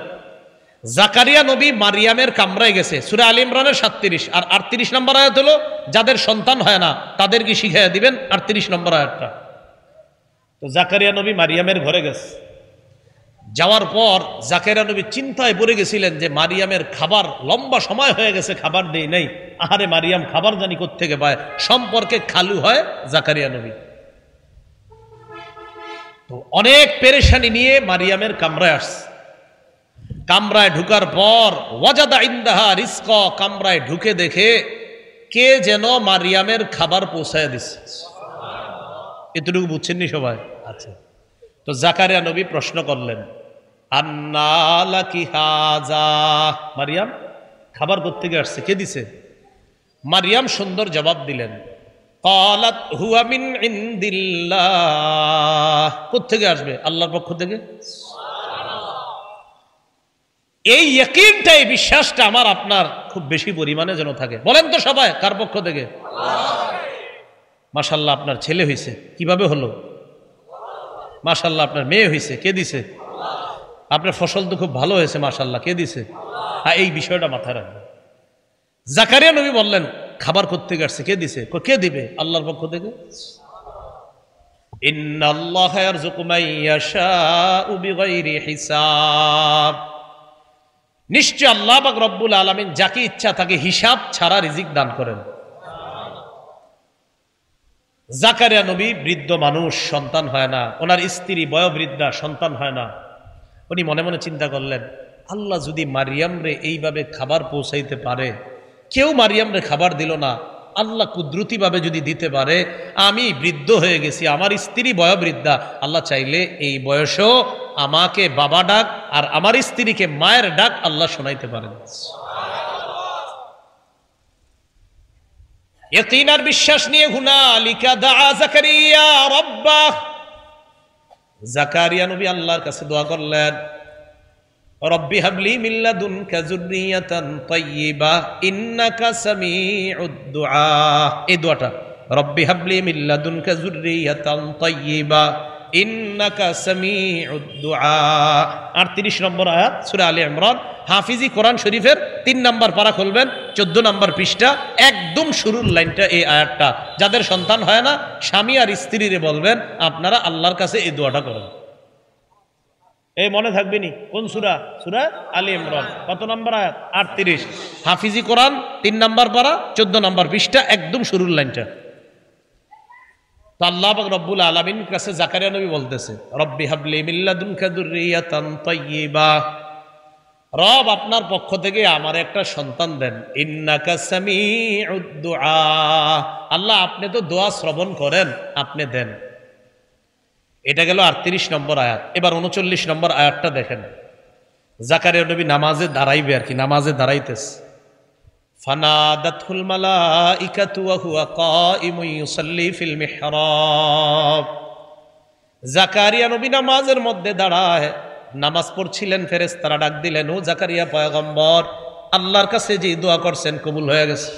[SPEAKER 1] জাকারিয়া নবী মারিয়ামের কামরায় গেছে। সূরা আলী ইমরানের 37, আর 38 নম্বর আয়াত হলো যাদের সন্তান হয় না তাদেরকে শিখাইয়া দিবেন, 38 নম্বর আয়াতটা। তো জাকারিয়া নবী মারিয়ামের ঘরে গেছে, যাওয়ার পর জাকারিয়া নবী চিন্তায় পড়ে গেছিলেন যে মারিয়ামের খাবার লম্বা সময় হয়ে গেছে, খাবার দেই নাই, আহারে মারিয়াম খাবার জানি কোত্থেকে পায়। সম্পর্কে খালু হয় জাকারিয়া নবী। তো অনেক পেরেশানি নিয়ে মারিয়ামের কামরায় আসছে। কামরায় ঢুকার পর ওয়াজাদা ইনদাহা রিজকা, কামরায় ঢুকে দেখে কে যেন মারিয়ামের খাবার পৌঁছায় দিচ্ছে। এতটুকু বুঝছেননি সবাই? আচ্ছা। তো জাকারিয়া নবী প্রশ্ন করলেন, আন্না লাকি হাযা, মারিয়াম খাবার কোত্থেকে আসছে, কে দিছে? মারিয়াম সুন্দর জবাব দিলেন, ক্বালাত হুয়া মিন ইনদিল্লাহ। কোত্থেকে আসবে? আল্লাহর পক্ষ থেকে। এই ইয়াকিনটা, এই বিশ্বাসটা আমার আপনার খুব বেশি পরিমাণে যেন থাকে। বলেন তো সবাই, কার পক্ষ থেকে? মাশাআল্লাহ, আপনার ছেলে হয়েছে, কিভাবে হলো? মাশাআল্লাহ, আপনার মেয়ে হয়েছে, কে দিছে? আপনার ফসল তো খুব ভালো হয়েছে, মাশাআল্লাহ, কে দিছে? হ্যাঁ, এই বিষয়টা মাথায় রাখবেন। জাকারিয়া নবী বললেন, খাবার কোত্থেকে আসছে, কে দিছে? কে দিবে? আল্লাহর পক্ষ থেকে। ইন্নাল্লাহা ইয়ারযুকু মান ইয়াশাউ বিগাইরি হিসাব। নিশ্চয় আল্লাহ পাক রব্বুল আলামিন যাকে ইচ্ছা তাকে হিসাব ছাড়া রিজিক দান করেন। জাকারিয়া নবী বৃদ্ধ মানুষ, সন্তান হয় না, ওনার স্ত্রী বয়োবৃদ্ধা, সন্তান হয় না। উনি মনে মনে চিন্তা করলেন, আল্লাহ যদি মারিয়াম রে এইভাবে খাবার পৌঁছাইতে পারে, কেউ মারিয়াম রে খাবার দিল না, আল্লাহ কুদরতিভাবে যদি দিতে পারে, আমি বৃদ্ধ হয়ে গেছি, আমার স্ত্রী বয়োবৃদ্ধা, আল্লাহ চাইলে এই বয়সেও আমাকে বাবা ডাক আর আমার স্ত্রীকে মায়ের ডাক আল্লাহ শোনাইতে পারেন। ইয়াকিন আর বিশ্বাস নিয়ে হুনালিকা দাআ জাকারিয়া রাব্বাহ। জাকারিয়া নবী আল্লাহর কাছে দোয়া করলেন, রব্বি হাবলি মিন লাদুনকা যুররিয়াতান তাইয়্যিবা ইন্নাকা সামিউদ দুআ। এই দোয়াটা, রব্বি হাবলি মিন লাদুনকা যুররিয়াতান তাইয়্যিবা ইন্নাকা সামিউদ দুআ। 38 নম্বর আয়াত সূরা আলে ইমরান। হাফিজি কোরআন শরীফের 3 নম্বর পারা খুলবেন, 14 নম্বর পৃষ্ঠা, একদম শুরুর লাইনটা এই আয়াতটা। যাদের সন্তান হয় না, স্বামী আর স্ত্রীরে বলবেন আপনারা আল্লাহর কাছে এই দোয়াটা করেন। এই মনে থাকবে নি? কোন সূরা? সূরা আলে ইমরান। কত নম্বর আয়াত? 38। হাফিজি কোরআন 3 নম্বর পারা, 14 নম্বর পৃষ্ঠা, একদম শুরুর লাইনটা। তো আল্লাহ পাক রব্বুল আলামিনের কাছে জাকারিয়া নবী বলতেছে, রব্বি হাবলি মিন লাদুনকা যুররিয়াতান তাইয়্যিবা, রব আপনার পক্ষ থেকে আমার একটা সন্তান দেন। ইন্নাকা সামিউদ দুআ, আল্লাহ আপনি তো দোয়া শ্রবণ করেন, আপনি দেন। এটা গেল 38 নম্বর আয়াত। এবার 39 নম্বর আয়াতটা দেখেন। জাকারিয়া নবী নামাজে দাঁড়াইবে আর কি, নামাজে দাঁড়াইতেছে। ফানাদাতুল মালাইকাতু ওয়া হুয়া কাইমুন ইউসাল্লি ফিল মিহরাব। জাকারিয়া নবী নামাজের মধ্যে দাঁড়ায় নামাজ পড়ছিলেন, ফেরেশতারা ডাক দিলেন, ও জাকারিয়া পয়গম্বর, আল্লাহর কাছে যে দোয়া করছেন কবুল হয়ে গেছে।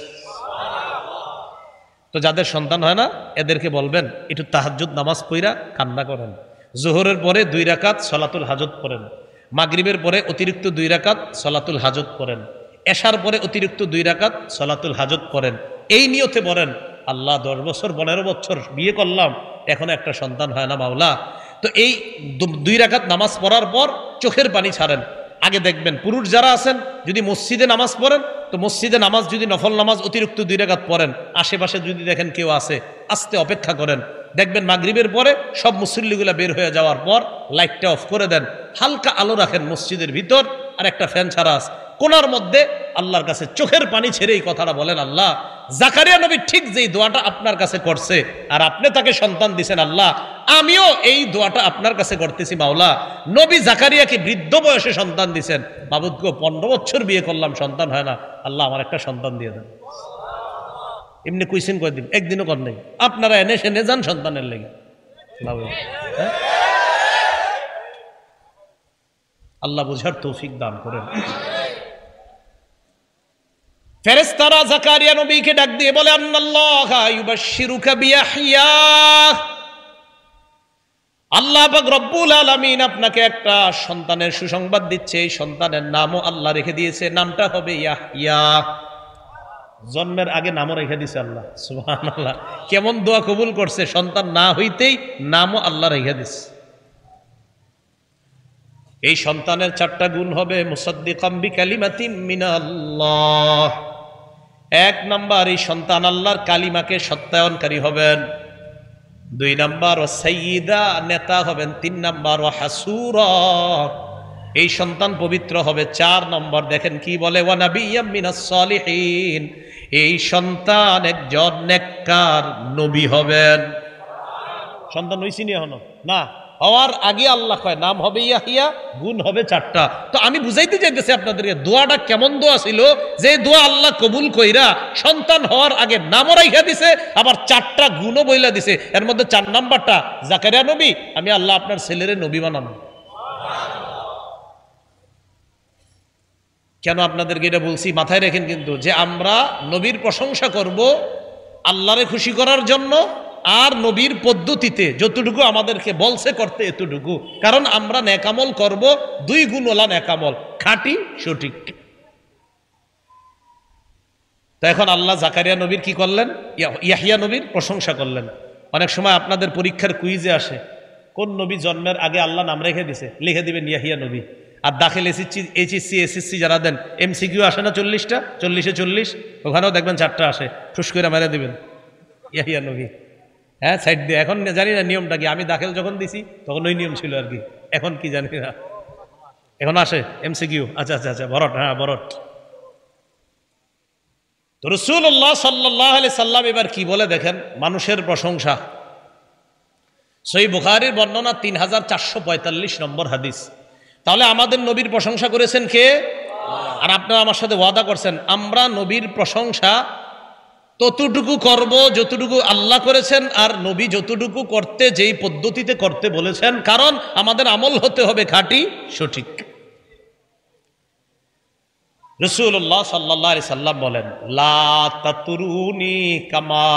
[SPEAKER 1] তো যাদের সন্তান হয় না এদেরকে বলবেন একটু তাহাজ্জুদ নামাজ পড়া কান্না করেন। জোহরের পরে 2 রাকাত সলাতুল হাজত পড়েন, মাগরিবের পরে অতিরিক্ত 2 রাকাত সলাতুল হাজত পড়েন, এশার পরে অতিরিক্ত 2 রাকাত সলাতুল হাজত পড়েন। এই নিয়তে বলেন, আল্লাহ 10 বছর 15 বছর বিয়ে করলাম, এখনো একটা সন্তান হয় না মাওলা। তো এই 2 রাকাত নামাজ পড়ার পর চোখের পানি ছাড়েন। আগে দেখবেন পুরুষ যারা আছেন যদি মসজিদে নামাজ পড়েন, তো মসজিদে নামাজ যদি নফল নামাজ অতিরিক্ত 2 রাকাত পড়েন, আশেপাশে যদি দেখেন কেউ আছে, আস্তে অপেক্ষা করেন। দেখবেন মাগরিবের পরে সব মুসল্লিগুলা বের হয়ে যাওয়ার পর লাইটটা অফ করে দেন, হালকা আলো রাখেন মসজিদের ভিতর, আর একটা ফ্যান ছাড়া আছে কোনার মধ্যে। আল্লাহর কাছে চোখের পানি ছেড়ে এই কথাটা বলেন, আল্লাহ জাকারিয়া নবী ঠিক যেই দোয়াটা আপনার কাছে করছে আর আপনি তাকে সন্তান দিছেন, আল্লাহ আমিও এই দোয়াটা আপনার কাছে করতেছি মাওলা। নবী জাকারিয়াকে বৃদ্ধ বয়সে সন্তান দিছেন, মাবুদকে 15 বছর বিয়ে করলাম, সন্তান হয় না, আল্লাহ আমার একটা সন্তান দিয়ে দেন। এমনি কুইছেন কয়দিন? একদিনও কর নাই। আপনারা এনে সেনে যান সন্তানের লেগে। আল্লাহ বুঝার তৌফিক দান করেন। ফেরেশতারা জাকারিয়া নবীকে ডাক দিয়ে বলে, আন্নাল্লাহা ইউবাশশিরুকা বিয়াহইয়া, আল্লাহ পাক রব্বুল আলামিন আপনাকে একটা সন্তানের সুসংবাদ দিচ্ছে। এই সন্তানের নামও আল্লাহ রেখে দিয়েছে, নামটা হবে ইয়াহইয়া। জন্মের আগে নামও রেখে দিয়েছে আল্লাহ। সুবহানাল্লাহ, কেমন দোয়া কবুল করছে, সন্তান না হইতেই নামও আল্লাহ রেখে দিচ্ছে। এই সন্তানের 4টা গুণ হবে মুসাদ্দিকাম বিকালিমাতিম মিনাল্লাহ। 1 নাম্বার, এই সন্তান আল্লাহর কালিমাকে সত্যায়নকারী হবেন। 2 নাম্বার, ও সাইয়্যিদা, নেতা হবেন। 3 নাম্বার, ও হাসুরা, এই সন্তান পবিত্র হবে। 4 নম্বর দেখেন কি বলে, ওয়া নাবিয়্যাম মিনাস সালিহিন, এই সন্তান একজন নেককার নবী হবেন। সন্তান হইছিনি এখনো না, হওয়ার আগে আল্লাহ কয় নাম হবে ইয়াহিয়া, গুণ হবে 4টা। তো আমি বুঝাইতে চাইতেছি আপনাদেরকে দোয়াটা কেমন দোয়া ছিল, যে দোয়া আল্লাহ কবুল কইরা সন্তান হওয়ার আগে নামও রাইখা দিছে, আবার 4টা গুণও বইলা দিছে। এর মধ্যে 4 নাম্বারটা, জাকারিয়া নবী, আমি আল্লাহ আপনার ছেলেরে নবী বানাবো। কেন আপনাদেরকে এটা বলছি মাথায় রাখেন কিন্তু, যে আমরা নবীর প্রশংসা করব আল্লাহরে খুশি করার জন্য, আর নবীর পদ্ধতিতে যতটুকু আমাদেরকে বলছে করতে এতটুকু। কারণ আমরা নেকামল করব 2 গুণওয়ালা নেকামল, খাঁটি সঠিক। তো এখন আল্লাহ জাকারিয়া নবীর কি করলেন, ইয়াহিয়া নবীর প্রশংসা করলেন। অনেক সময় আপনাদের পরীক্ষার কুইজে আসে, কোন নবী জন্মের আগে আল্লাহ নাম রেখে দিছে, লিখে দিবেন ইয়াহিয়া নবী। আর দাখিল এইচএসসি এসএসসি যারা দেন, এমসিকিউ আসে না 40টা, 40-এ 40, ওখানেও দেখবেন 4টা আসে, ঠুস করে মেরে দিবেন ইয়াহিয়া নবী। হ্যাঁ, সাইড দিয়ে। এখন জানি না নিয়মটা কি, আমি দাখিল যখন দিছি তখন ওই নিয়ম ছিল আর কি, এখন কি জানি না। এখন আসে এমসিকিউ, আচ্ছা আচ্ছা আচ্ছা, বরট, হ্যাঁ বরট। তো রাসূলুল্লাহ সাল্লাল্লাহু আলাইহি সাল্লাম এবার কি বলে দেখেন, মানুষের প্রশংসা। সহিহ বুখারীর বর্ণনা 3445 নম্বর হাদিস। তাহলে আমাদের নবীর প্রশংসা করেছেন কে? আর আপনারা আমার সাথে ওয়াদা করছেন, আমরা নবীর প্রশংসা ততটুকু করব যতটুকু আল্লাহ করেছেন, আর নবী যতটুকু করতে যেই পদ্ধতিতে করতে বলেছেন। কারণ আমাদের আমল হতে হবে খাঁটি সঠিক। রাসূলুল্লাহ সাল্লাল্লাহু আলাইহি সাল্লাম বলেন, লা তাতুরুনি কামা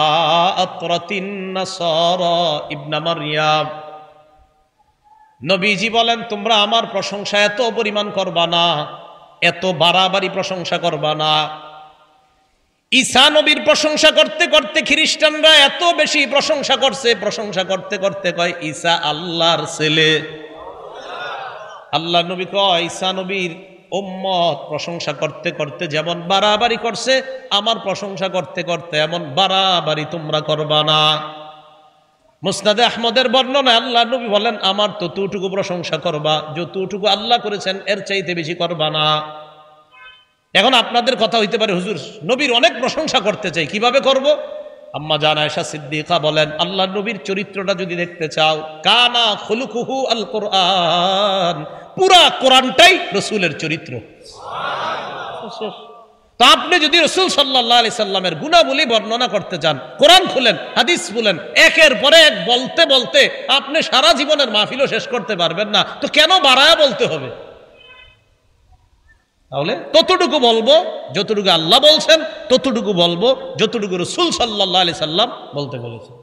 [SPEAKER 1] আতরাতিন নাসারা ইবনা মারইয়াম। নবীজি বলেন, তোমরা আমার প্রশংসা এত পরিমাণ করবা না, এত বাড়াবাড়ি প্রশংসা করবা না। ঈসা নবীর প্রশংসা করতে করতে খ্রিস্টানরা এত বেশি প্রশংসা করছে, প্রশংসা করতে করতে কয় ঈসা আল্লাহর ছেলে। আল্লাহ নবী কয় ঈসা নবীর উম্মত প্রশংসা করতে করতে যেমন বাড়াবাড়ি করছে, আমার প্রশংসা করতে করতে এমন বাড়াবাড়ি তোমরা করবা না। মুসনাদে আহমদের বর্ণনা আল্লাহ নবী বলেন, আমার ততটুকু প্রশংসা করবা যতটুকু আল্লাহ করেছেন, এর চাইতে বেশি করবা না। এখন আপনাদের কথা হইতে পারে, হুজুর নবীর অনেক প্রশংসা করতে চাই, কিভাবে করব? আম্মা জান আয়েশা সিদ্দিকা বলেন, আল্লাহ নবীর চরিত্রটা যদি দেখতে চাও, কানা খুলুকুহু আল কোরআন, পুরা কোরআনটাই রাসূলের চরিত্র। তো আপনি যদি রাসূল সাল্লাল্লাহু আলাইহি সাল্লামের গুণাবলী বর্ণনা করতে চান, কোরআন খুলেন, হাদিস খুলেন, একের পরে এক বলতে বলতে আপনি সারা জীবনের মাহফিলও শেষ করতে পারবেন না। তো কেন বাড়ায়া বলতে হবে? তাহলে ততটুকু বলবো যতটুকু আল্লাহ বলছেন, ততটুকু বলবো যতটুকু রাসূল সাল্লাল্লাহু আলাইহি সাল্লাম বলতে বলেছেন।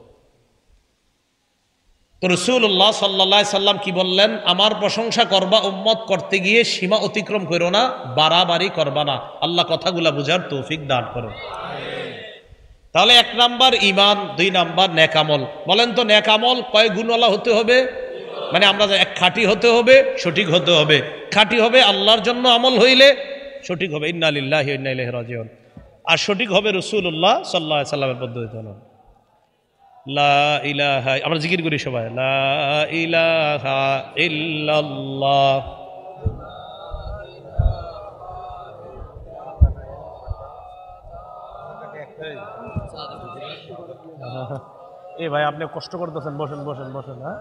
[SPEAKER 1] তো রাসূলুল্লাহ সাল্লাল্লাহু আলাইহি সাল্লাম কি বললেন? আমার প্রশংসা করবা উম্মত করতে গিয়ে সীমা অতিক্রম করো না, বাড়াবাড়ি করবা না। আল্লাহ কথাগুলা বুঝার তৌফিক দান করুন। তাহলে 1 নাম্বার ঈমান, 2 নাম্বার নেকামল। বলেন তো নেকামল কয় গুণওয়ালা হতে হবে? মানে আমরা এক খাঁটি হতে হবে, সঠিক হতে হবে। খাঁটি হবে আল্লাহর জন্য আমল হইলে, সঠিক হবে ইন্না লিল্লাহি ওয়া ইন্না ইলাইহি রাজিউন, আর সঠিক হবে রাসূলুল্লাহ সাল্লাল্লাহু আলাইহি সাল্লামের পদ্ধতিতে। লা ইলাহা, আমরা জিকির করি সবাই, লা ইলাহা ইল্লাল্লাহ। এ ভাই আপনি কষ্ট করতেছেন, বসেন বসেন বসেন, হ্যাঁ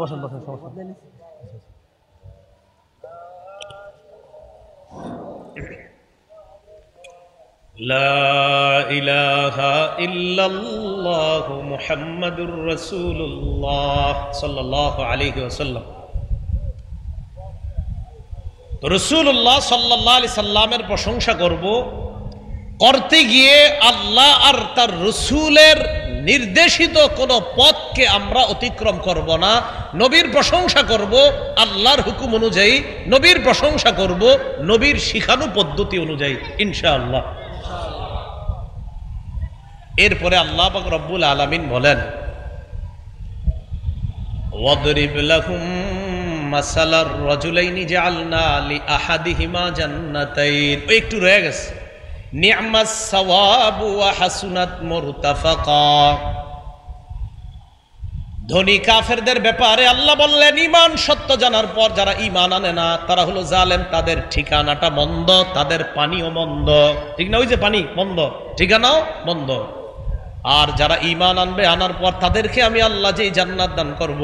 [SPEAKER 1] বসেন বসেন, সমস্যা নেই। লা ইলাহা ইল্লাল্লাহু মুহাম্মাদুর রাসূলুল্লাহ সাল্লাল্লাহু আলাইহি ওয়াসাল্লাম। তো রাসূলুল্লাহ সাল্লাল্লাহু আলাইহি সাল্লামের প্রশংসা করব, করতে গিয়ে আল্লাহ আর তার রাসূলের নির্দেশিত কোনো পথকে আমরা অতিক্রম করব না। নবীর প্রশংসা করব আল্লাহর হুকুম অনুযায়ী, নবীর প্রশংসা করব নবীর শিখানো পদ্ধতি অনুযায়ী ইনশাআল্লাহ। এরপরে আল্লাহ পাক রব্বুল আলামিন বলেন, ওয়াদরিব লাহুম মাসালার রাজুলাইনি জাআলনা লিআহাদিহিমা জান্নাতাইন। ওই একটু রয়ে গেছে, নি'মাস সাওয়াবু ওয়া হাসুনাত মুরতাফাকা। ধনী কাফেরদের ব্যাপারে আল্লাহ বললেন, ঈমান সত্য জানার পর যারা ঈমান আনে না তারা হলো জালেম, তাদের ঠিকানাটা মন্দ, তাদের পানিও মন্দ। ঠিক না? ওই যে পানি মন্দ, ঠিকানাও মন্দ। আর যারা ঈমান আনবে, আনার পর তাদেরকে আমি আল্লাহ যেই জান্নাত দান করব,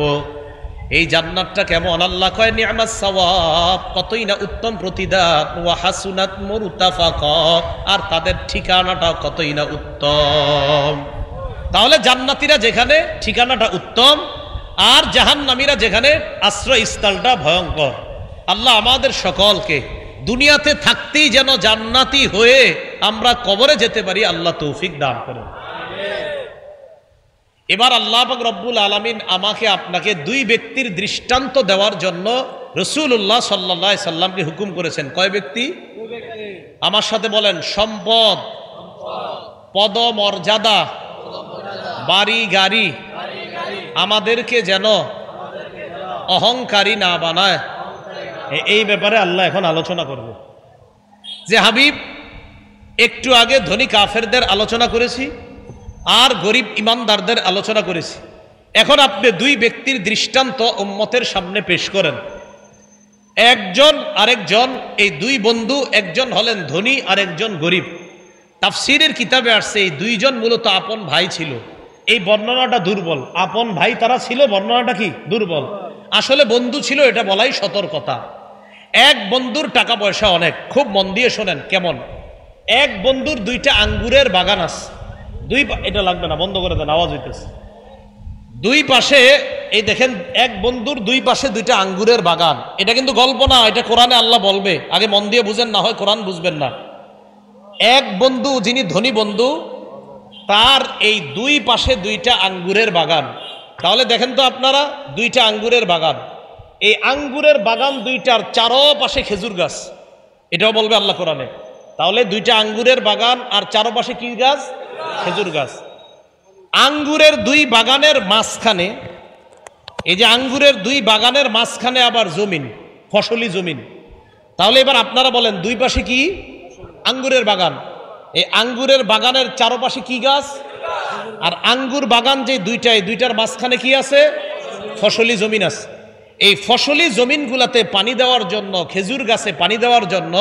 [SPEAKER 1] এই জান্নাতটা কেমন? আল্লাহ কয় নি'মাস সাওয়াব, কতই না উত্তম প্রতিদান, ওয়া হাসুনাত মুরতাফাকা, আর তাদের ঠিকানাটা কতই না উত্তম। তাহলে জান্নাতীরা যেখানে ঠিকানাটা উত্তম, আর জাহান্নামীরা যেখানে আশ্রয়স্থলটা ভয়ঙ্কর। আল্লাহ আমাদের সকলকে দুনিয়াতে থাকতেই যেন জান্নাতি হয়ে আমরা কবরে যেতে পারি, আল্লাহ তৌফিক দান করেন। এবার আল্লাহ পাক রব্বুল আলামিন আমাকে আপনাকে দুই ব্যক্তির দৃষ্টান্ত দেওয়ার জন্য রাসূলুল্লাহ সাল্লাল্লাহু আলাইহি সাল্লামকে হুকুম করেছেন। কয় ব্যক্তি? আমার সাথে বলেন, সম্পদ, পদমর্যাদা, বাড়ি গাড়ি আমাদেরকে যেন অহংকারী না বানায়, এই ব্যাপারে আল্লাহ এখন আলোচনা করবে। যে হাবিব, একটু আগে ধনী কাফেরদের আলোচনা করেছি আর গরিব ইমানদারদের আলোচনা করেছি। এখন আপনি দুই ব্যক্তির দৃষ্টান্ত উম্মতের সামনে পেশ করেন। একজন আরেকজন, এই দুই বন্ধু, একজন হলেন ধনী আর একজন গরিব। তাফসীরের কিতাবে আসছে এই দুইজন মূলত আপন ভাই ছিল। এই বর্ণনাটা দুর্বল। আপন ভাই তারা ছিল, বর্ণনাটা কি দুর্বল। আসলে বন্ধু ছিল, এটা বলাই সতর্কতা। এক বন্ধুর টাকা পয়সা অনেক, খুব মন দিয়ে শোনেন কেমন। এক বন্ধুর দুইটা আঙ্গুরের বাগান আছে, এটা লাগবে না, বন্ধ করে দেন, আওয়াজ হইতেছে। দুই পাশে, এই দেখেন, এক বন্ধুর দুই পাশে দুইটা আঙ্গুরের বাগান। এটা কিন্তু গল্প না, এটা কোরআনে আল্লাহ বলবে, আগে মন দিয়ে বুঝেন, না হয় কোরআন বুঝবেন না। এক বন্ধু, যিনি ধনী বন্ধু, তার এই দুই পাশে দুইটা আঙ্গুরের বাগান। তাহলে দেখেন তো আপনারা, দুইটা আঙ্গুরের বাগান, এই আঙ্গুরের বাগান দুইটার চারপাশে খেজুর গাছ, এটাও বলবে আল্লাহ কোরআনে। তাহলে দুইটা আঙ্গুরের বাগান আর চারপাশে কি গাছ? খেজুর গাছ। আঙ্গুরের দুই বাগানের মাঝখানে, এই যে আঙ্গুরের দুই বাগানের মাঝখানে আবার জমিন, ফসলি জমিন। তাহলে এবার আপনারা বলেন, দুই পাশে কি? আঙ্গুরের বাগান। এই আঙ্গুরের বাগানের চারপাশে কি গাছ? আর আঙ্গুর বাগান যে দুইটা, এই দুইটার মাঝখানে কি আছে? ফসলি জমিন আছে। এই ফসলি জমিনগুলাতে পানি দেওয়ার জন্য, খেজুর গাছে পানি দেওয়ার জন্য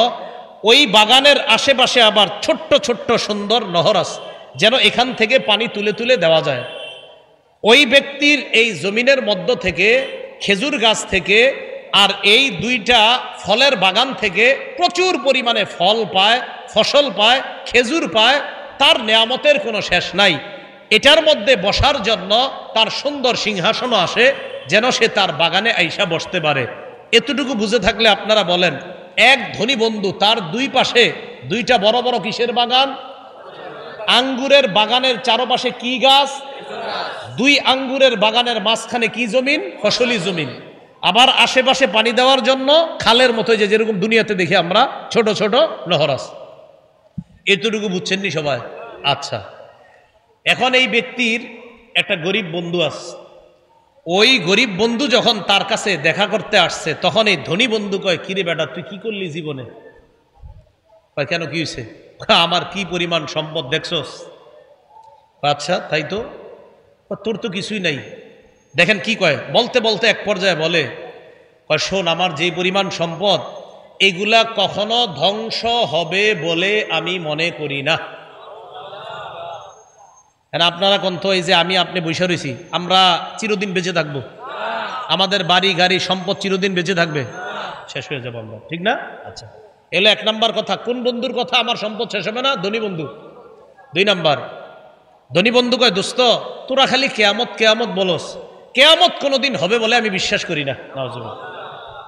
[SPEAKER 1] ওই বাগানের আশেপাশে আবার ছোট্ট ছোট্ট সুন্দর নহর আছে, যেন এখান থেকে পানি তুলে তুলে দেওয়া যায়। ওই ব্যক্তির এই জমিনের মধ্য থেকে, খেজুর গাছ থেকে আর এই দুইটা ফলের বাগান থেকে প্রচুর পরিমাণে ফল পায়, ফসল পায়, খেজুর পায়। তার নেয়ামতের কোনো শেষ নাই। এটার মধ্যে বসার জন্য তার সুন্দর সিংহাসনও আসে, যেন সে তার বাগানে আইসা বসতে পারে। এতটুকু বুঝে থাকলে আপনারা বলেন, এক ধনী বন্ধু, তার দুই পাশে দুইটা বড় বড় কিসের বাগান? আঙ্গুরের বাগানের চারপাশে কি গাছ? দুই আঙ্গুরের বাগানের মাঝখানে কি জমিন? ফসলি জমিন। আবার আশেপাশে পানি দেওয়ার জন্য খালের মতো, যে যেরকম দুনিয়াতে দেখি আমরা ছোট ছোট নহর আছে। এতটুকু বুঝছেন নি সবাই? আচ্ছা, এখন এই ব্যক্তির একটা গরিব বন্ধু আছে। ওই গরিব বন্ধু যখন তার কাছে দেখা করতে আসছে, তখন এই ধনী বন্ধু কয়, কিরে বেটা, তুই কি করলি জীবনে? কয়, কেন, কি হয়েছে? আমার কি পরিমাণ সম্পদ দেখছস? আচ্ছা, তাই তো। তোর তো কিছুই নাই। দেখেন কি কয়, বলতে বলতে এক পর্যায়ে বলে, কয়, শোন, আমার যে পরিমাণ সম্পদ, এগুলা কখনো ধ্বংস হবে বলে আমি মনে করি না। আপনারা কন্ত, এই যে আমি আপনি বসে রয়েছি, আমরা চিরদিন বেঁচে থাকবো? আমাদের বাড়ি গাড়ি সম্পদ চিরদিন বেঁচে থাকবে? শেষ হয়ে যাবো আমরা, ঠিক না? আচ্ছা, এলো এক নাম্বার কথা। কোন বন্ধুর কথা আমার সম্পদ শেষ হবে না? ধনী বন্ধু। দুই নাম্বার, ধনী বন্ধু কয়, দোস্ত, তোরা খালি কেয়ামত কেয়ামত বলস, কেয়ামত কোনোদিন হবে বলে আমি বিশ্বাস করি না।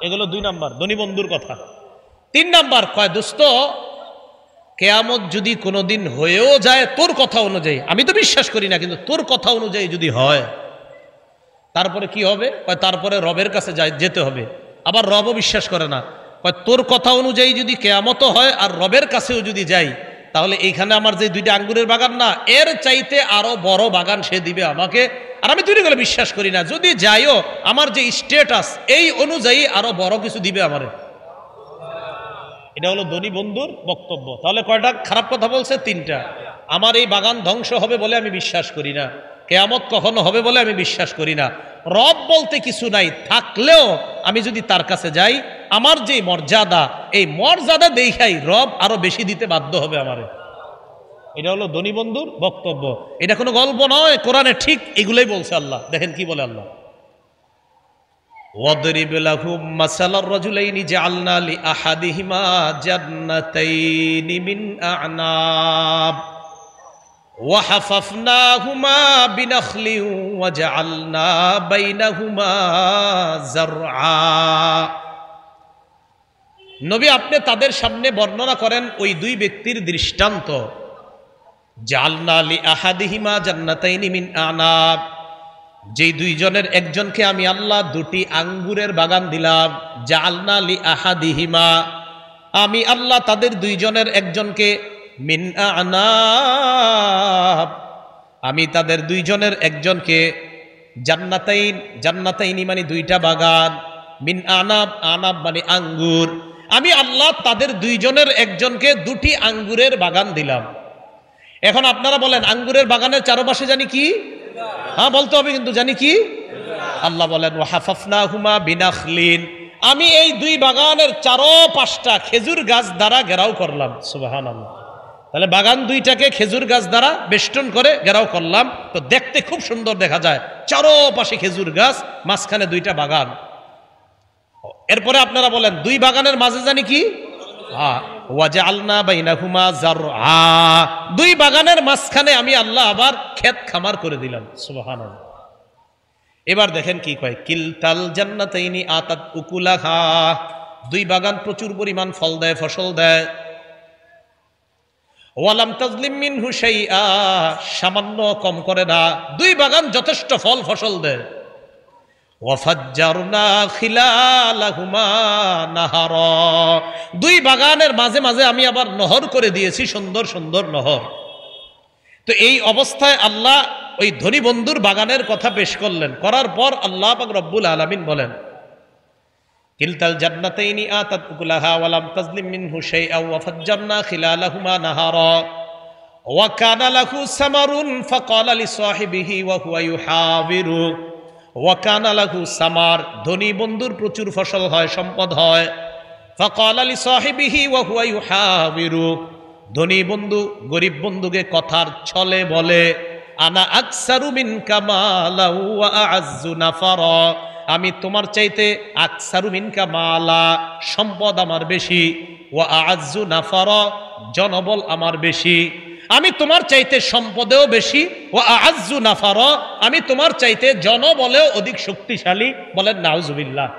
[SPEAKER 1] এগুলো দুই নাম্বার, ধনী বন্ধুর কথা। তিন নাম্বার কয়, দোস্ত, কেয়ামত যদি কোনোদিন হয়েও যায় তোর কথা অনুযায়ী, আমি তো বিশ্বাস করি না, কিন্তু তোর কথা অনুযায়ী যদি হয়, তারপরে কি হবে? কয়, তারপরে রবের কাছে যেতে হবে। আবার রবও বিশ্বাস করে না। কয়, তোর কথা অনুযায়ী যদি কেয়ামতও হয় আর রবের কাছেও যদি যাই, তাহলে এইখানে আমার যে দুইটা আঙ্গুরের বাগান না, এর চাইতে আরো বড় বাগান সে দিবে আমাকে, আর আমি তৈরি করে বিশ্বাস করি না। যদি যাইও আমার যে স্ট্যাটাস এই অনুযায়ী আরো বড় কিছু দিবে আমারে। এটা হলো ধনী বন্ধুর বক্তব্য। তাহলে কয়টা খারাপ কথা বলছে? তিনটা। আমার এই বাগান ধ্বংস হবে বলে আমি বিশ্বাস করি না, কিয়ামত কখনো হবে বলে আমি বিশ্বাস করি না, রব বলতে কিছু নাই, থাকলেও আমি যদি তার কাছে যাই আমার যে মর্যাদা, এই মর্যাদা দেখাই রব আরো বেশি দিতে বাধ্য হবে আমারে। এটা হলো ধনী বন্ধুর বক্তব্য। এটা কোনো গল্প নয়, কোরআনে ঠিক এগুলোই বলছে আল্লাহ। দেখেন কি বলে আল্লাহ, ওয়াদরিব লাহুম মাসালার রাজুলাইনি জাআলনা লিআহাদিহিমা জান্নাতাইনি মিন আ'নাব ওয়া হাফাফনাহুমা বিনাখলিন ওয়া জাআলনা বাইনাহুমা যারআ। নবী আপনি তাদের সামনে বর্ণনা করেন ওই দুই ব্যক্তির দৃষ্টান্ত। জাআলনা লিআহাদিহিমা জান্নাতাইনি মিন আ'নাব, যেই দুইজনের একজনকে আমি আল্লাহ দুটি আঙ্গুরের বাগান দিলাম। জাআলনা লিআহাদিহিমা, আমি আল্লাহ তাদের দুইজনের একজনকে, মিন আ'নাব, আমি তাদের দুইজনের একজনকে, জান্নাতাইন, জান্নাতাইনি মানে দুইটা বাগান, মিন আ'নাব, আ'নাব মানে আঙ্গুর, আমি আল্লাহ তাদের দুইজনের একজনকে দুটি আঙ্গুরের বাগান দিলাম। এখন আপনারা বলেন আঙ্গুরের বাগানের চারপাশে জানি কি? হ্যাঁ বলতে হবে কিন্তু, জানি কি? আল্লাহ বলেন ওয়া হাফাফনাহুমা বিনাখলিন, আমি এই দুই বাগানের চারপাশটা খেজুর গাছ দ্বারা ঘেরাও করলাম। সুবহানাল্লাহ। তাহলে বাগান দুইটাকে খেজুর গাছ দ্বারা বেষ্টন করে ঘেরাও করলাম, তো দেখতে খুব সুন্দর দেখা যায়, চারপাশে খেজুর গাছ, মাঝখানে দুইটা বাগান। এরপরে আপনারা বলেন দুই বাগানের মাঝে জানি কি? ওয়াজআলনা বাইনাহুমা যারআ, দুই বাগানের মাঝখানে আমি আল্লাহ আবার ক্ষেত খামার করে দিলাম। সুবহানাল্লাহ। এবার দেখেন কি কয়, কিলতাল জান্নাতাইনি আতাত উকুলাহা, দুই বাগান প্রচুর পরিমাণ ফল দেয়, ফসল দেয়। ওয়ালাম তাজলিম মিনহু শাইআ, সামান্য কম করে না, দুই বাগান যথেষ্ট ফল ফসল দেয়। ওয়াফাজ্জারনা খিলালাহুমা নাহারা, দুই বাগানের মাঝে মাঝে আমি আবার নহর করে দিয়েছি, সুন্দর সুন্দর নহর। তো এই অবস্থায় আল্লাহ ওই ধনী বন্ধুর বাগানের কথা পেশ করলেন। করার পর আল্লাহ পাক রব্বুল আলামিন বলেন, কিলতাল জান্নাতাইনি আতাত উকুলাহা ওয়ালাম তাজলিম মিনহু শাইআ ওয়াফাজ্জারনা খিলালাহুমা নাহারা ওয়া কানা লাহু সামারুন ফাকালা লিসাহিবিহি ওয়া হুয়া ইউহাবিরু ওয়া কানা লাহু সামার, ধনী বন্ধুর প্রচুর ফসল হয়, সম্পদ হয়। ফাকালা লিসাহিবিহি ওয়া হুয়া ইউহাবিরু, ধনী বন্ধু গরিব বন্ধুকে কথার ছলে বলে, আনা আকসারু মিনকা মালা ওয়া আ'আজ্জু নাফারা, আমি তোমার চাইতে আকসারু মিনকা মালা, সম্পদ আমার বেশি, ওয়া আ'আজ্জু নাফারা, জনবল আমার বেশি, আমি তোমার চাইতে সম্পদেও বেশি, ওয়া আ'আজ্জু নাফারা, আমি তোমার চাইতে জনবলেও অধিক শক্তিশালী। বলেন নাউজুবিল্লাহ।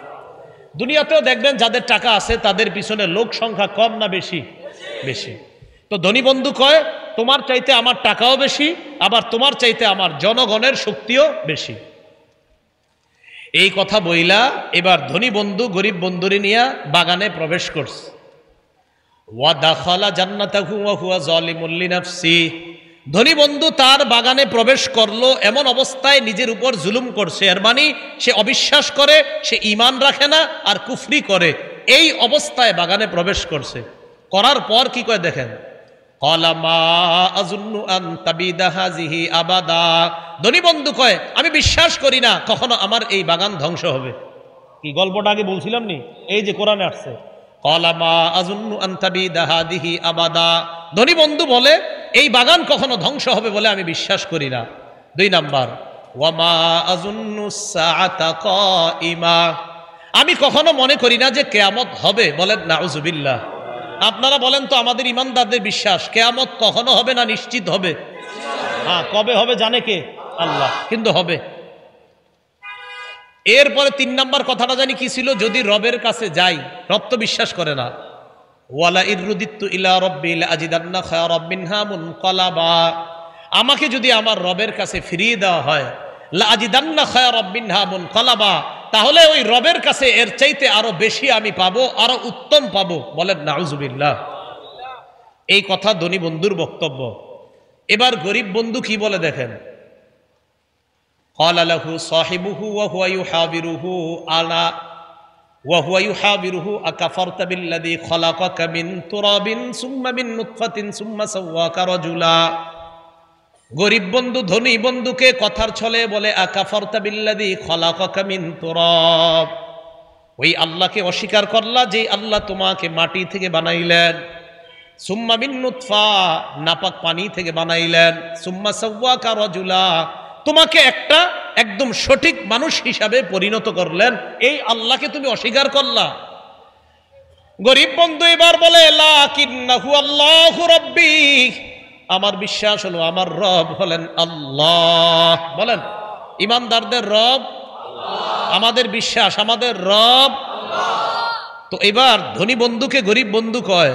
[SPEAKER 1] দুনিয়াতেও দেখবেন যাদের টাকা আছে তাদের পিছনে লোক সংখ্যা কম না বেশি? বেশি। তো ধনী বন্ধু কয় তোমার চাইতে আমার টাকাও বেশি, আবার তোমার চাইতে আমার জনগণের শক্তিও বেশি। এই কথা বইলা এবার ধনী বন্ধু গরিব বন্ধুরে নিয়ে বাগানে প্রবেশ করছে। ওয়া দাখালা জান্নাতাহু ওয়া হুয়া যালিমুল লিনাফসি, ধনী বন্ধু তার বাগানে প্রবেশ করলো, এমন অবস্থায় নিজের উপর জুলুম করছে। এর মানে সে অবিশ্বাস করে, সে ঈমান রাখে না, আর কুফরি করে। এই অবস্থায় বাগানে প্রবেশ করছে। করার পর কি কয় দেখেন, ক্বালা মা আযুন্নু আন তাবিদা হাযিহি আবাদা, ধনী বন্ধু কয় আমি বিশ্বাস করি না কখনো আমার এই বাগান ধ্বংস হবে। কি গল্পটা আগে বলছিলাম নি, এই যে কোরআনে আসছে, ক্বালা মা আযুন্নু আন তাবিদা হাযিহি আবাদা, ধনী বন্ধু বলে এই বাগান কখনো ধ্বংস হবে বলে আমি বিশ্বাস করি না। দুই নাম্বার, ওয়া মা আযুন্নু সাআতা কাইমা, আমি কখনো মনে করি না যে কিয়ামত হবে। বলেন নাউজুবিল্লাহ। আপনারা বলেন তো, আমাদের ইমানদারদের বিশ্বাস কিয়ামত কখনো হবে না নিশ্চিত হবে? হ্যাঁ, কবে হবে জানে কে? আল্লাহ, কিন্তু হবে। এরপরে তিন নাম্বার কথাটা জানি কি ছিল, যদি রবের কাছে যাই, রব তো বিশ্বাস করে না। ওয়ালা ইররুদিতু ইলা রাব্বি লাআজিদান্না খায়রাম মিনহা মুনকালাবা, আমাকে যদি আমার রবের কাছে ফিরিয়ে দেওয়া হয়, লাআজিদান্না খায়রাম মিনহা মুনকালাবা, তাহলে ওই রবের কাছে এর চাইতে আরো বেশি আমি পাবো, আরো উত্তম পাবো। বলেন নাউজুবিল্লাহ। এই কথা ধনী বন্ধুর বক্তব্য। এবার গরিব বন্ধু কি বলে দেখেন, ক্বালা লাহু সাহিবুহু ওয়া হুয়া ইউহাবিরুহু আলা ওয়া হুয়া ইউহাবিরুহু আকাফারতা বিল্লাযী খলাকাকা মিন তুরাবিন সুম্মা মিন নুতফাতিন সুম্মা সাওয়াকা রাজুলা। গরিব বন্ধু ধনী বন্ধুকে কথার ছলে বলে আকাফারতা বিল্লাযী খলাকাকা মিন তুরাব, ওই আল্লাহকে অস্বীকার করলা যে আল্লাহ তোমাকে মাটি থেকে বানাইলেন, সুম্মা মিন নুতফা নাপাক পানি থেকে বানাইলেন, সুম্মা সাওয়াকা রাজুলা তোমাকে একটা একদম সঠিক মানুষ হিসাবে পরিণত করলেন, এই আল্লাহকে তুমি অস্বীকার করলা। গরিব বন্ধু এবার বলে লাকিন্নাহু আল্লাহু রাব্বি, আমার বিশ্বাস হলো আমার রব হলেন আল্লাহ। বলেন ইমানদারদের রব আল্লাহ, আমাদের বিশ্বাস আমাদের রব আল্লাহ। তো এবার ধনী বন্ধুকে গরিব বন্ধু কয়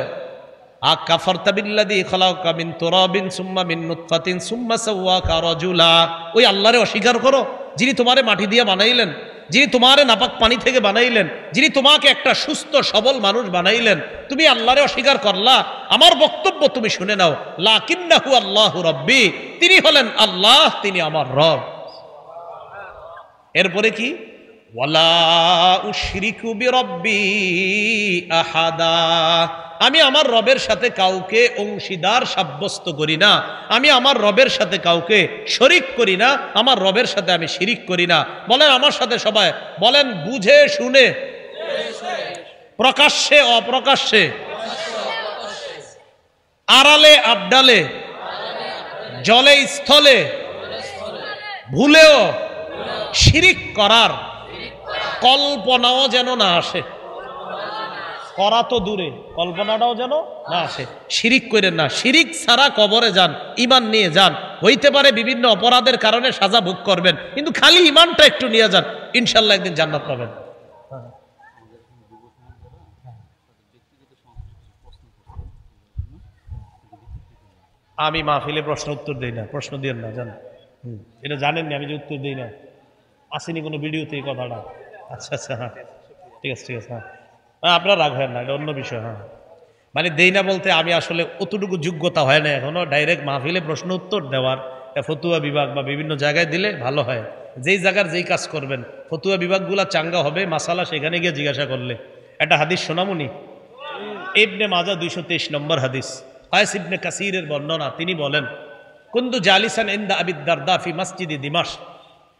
[SPEAKER 1] আকাফারতা বিল্লাযী খলাকা মিন তুরাবিন সুম্মা মিন নুতফাতিন সুম্মা সাওয়াকা রাজুলা, ওই আল্লাহরে অস্বীকার করো যিনি তোমারে মাটি দিয়ে বানাইলেন, যিনি তোমারে নাপাক পানি থেকে বানাইলেন, যিনি তোমাকে একটা সুস্থ সবল মানুষ বানাইলেন, তুমি আল্লাহরে অস্বীকার করলা। আমার বক্তব্য তুমি শুনে নাও, লাকিন্নাহু আল্লাহু রাব্বি, তিনি হলেন আল্লাহ, তিনি আমার রব। এরপরে কি ওয়ালা উশরিকু বিরাব্বি আহাদা, আমি আমার রবের সাথে কাউকে অংশীদার সাব্যস্ত করি না, আমি আমার রবের সাথে কাউকে শরিক করি না, আমার রবের সাথে আমি শিরিক করি না। বলেন আমার সাথে সবাই বলেন বুঝে শুনে, প্রকাশ্যে অপ্রকাশ্যে, আড়ালে আবডালে, জলে স্থলে, ভুলেও শিরিক করার কল্পনাও যেন না আসে। করা তো দূরে, কল্পনাটাও যেন না আসে। শিরিক করেন না, শিরিক ছাড়া কবরে যান, ইমান নিয়ে যান। হইতে পারে বিভিন্ন অপরাধের কারণে সাজা ভোগ করবেন, কিন্তু খালি ইমানটা একটু নিয়ে যান, ইনশাল্লাহ একদিন জান্নাত পাবেন। আমি মাহফিলে প্রশ্ন উত্তর দিই না, প্রশ্ন দিয়েন না, জান এটা জানেননি আমি যে উত্তর দিই না। আসেনি কোনো ভিডিওতে এই কথাটা? আচ্ছা আচ্ছা, হ্যাঁ ঠিক আছে ঠিক আছে, হ্যাঁ আপনারা রাগ হয় না, এটা অন্য বিষয়। হ্যাঁ মানে দেই না বলতে আমি আসলে অতটুকু যোগ্যতা হয় না এখনো ডাইরেক্ট মাহফিলে প্রশ্ন উত্তর দেওয়ার। ফতুয়া বিভাগ বা বিভিন্ন জায়গায় দিলে ভালো হয়, যেই জায়গার যেই কাজ করবেন ফতুয়া বিভাগগুলা চাঙ্গা হবে, মাসালা সেখানে গিয়ে জিজ্ঞাসা করলে। একটা হাদিস শোনামুনি, ইবনে মাজা 223 নম্বর হাদিস, কায়েস ইবনে কাসিরের বর্ণনা। তিনি বলেন কুনতু জালিসান ইনদা আবি দারদা ফি মসজিদি দিমাশক,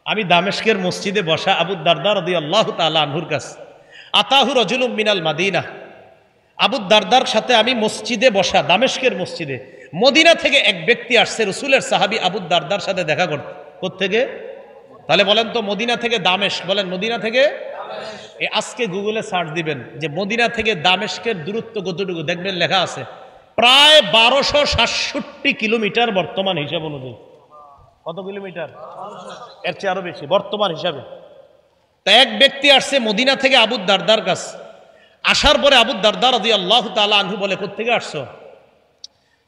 [SPEAKER 1] আমি দামেস্কের মসজিদে বসা আবু দারদা রাদিয়াল্লাহু তাআলা আনহুর কাছে। আতাহু রাজুলুম মিনাল মাদিনা, আবু দারদার সাথে আমি মসজিদে বসা, দামেস্কের মসজিদে। মদিনা থেকে এক ব্যক্তি আসছে রসুলের সাহাবী আবু দারদার সাথে দেখা করতে। কোত্থেকে? তাহলে বলেন তো মদিনা থেকে দামেস্ক, বলেন মদিনা থেকে। আজকে গুগলে সার্চ দিবেন যে মদিনা থেকে দামেস্কের দূরত্ব কতটুকু, দেখবেন লেখা আছে প্রায় 1267 কিলোমিটার বর্তমান হিসাব অনুযায়ী। কত কিলোমিটার? এর চেয়ে আরো বেশি বর্তমান হিসাবে। তা এক ব্যক্তি আসছে মদিনা থেকে আবু দারদার কাছে। আসার পরে আবু দারদা রাদিয়াল্লাহু তাআলা আনহু বলে কোত্থেকে আসছো?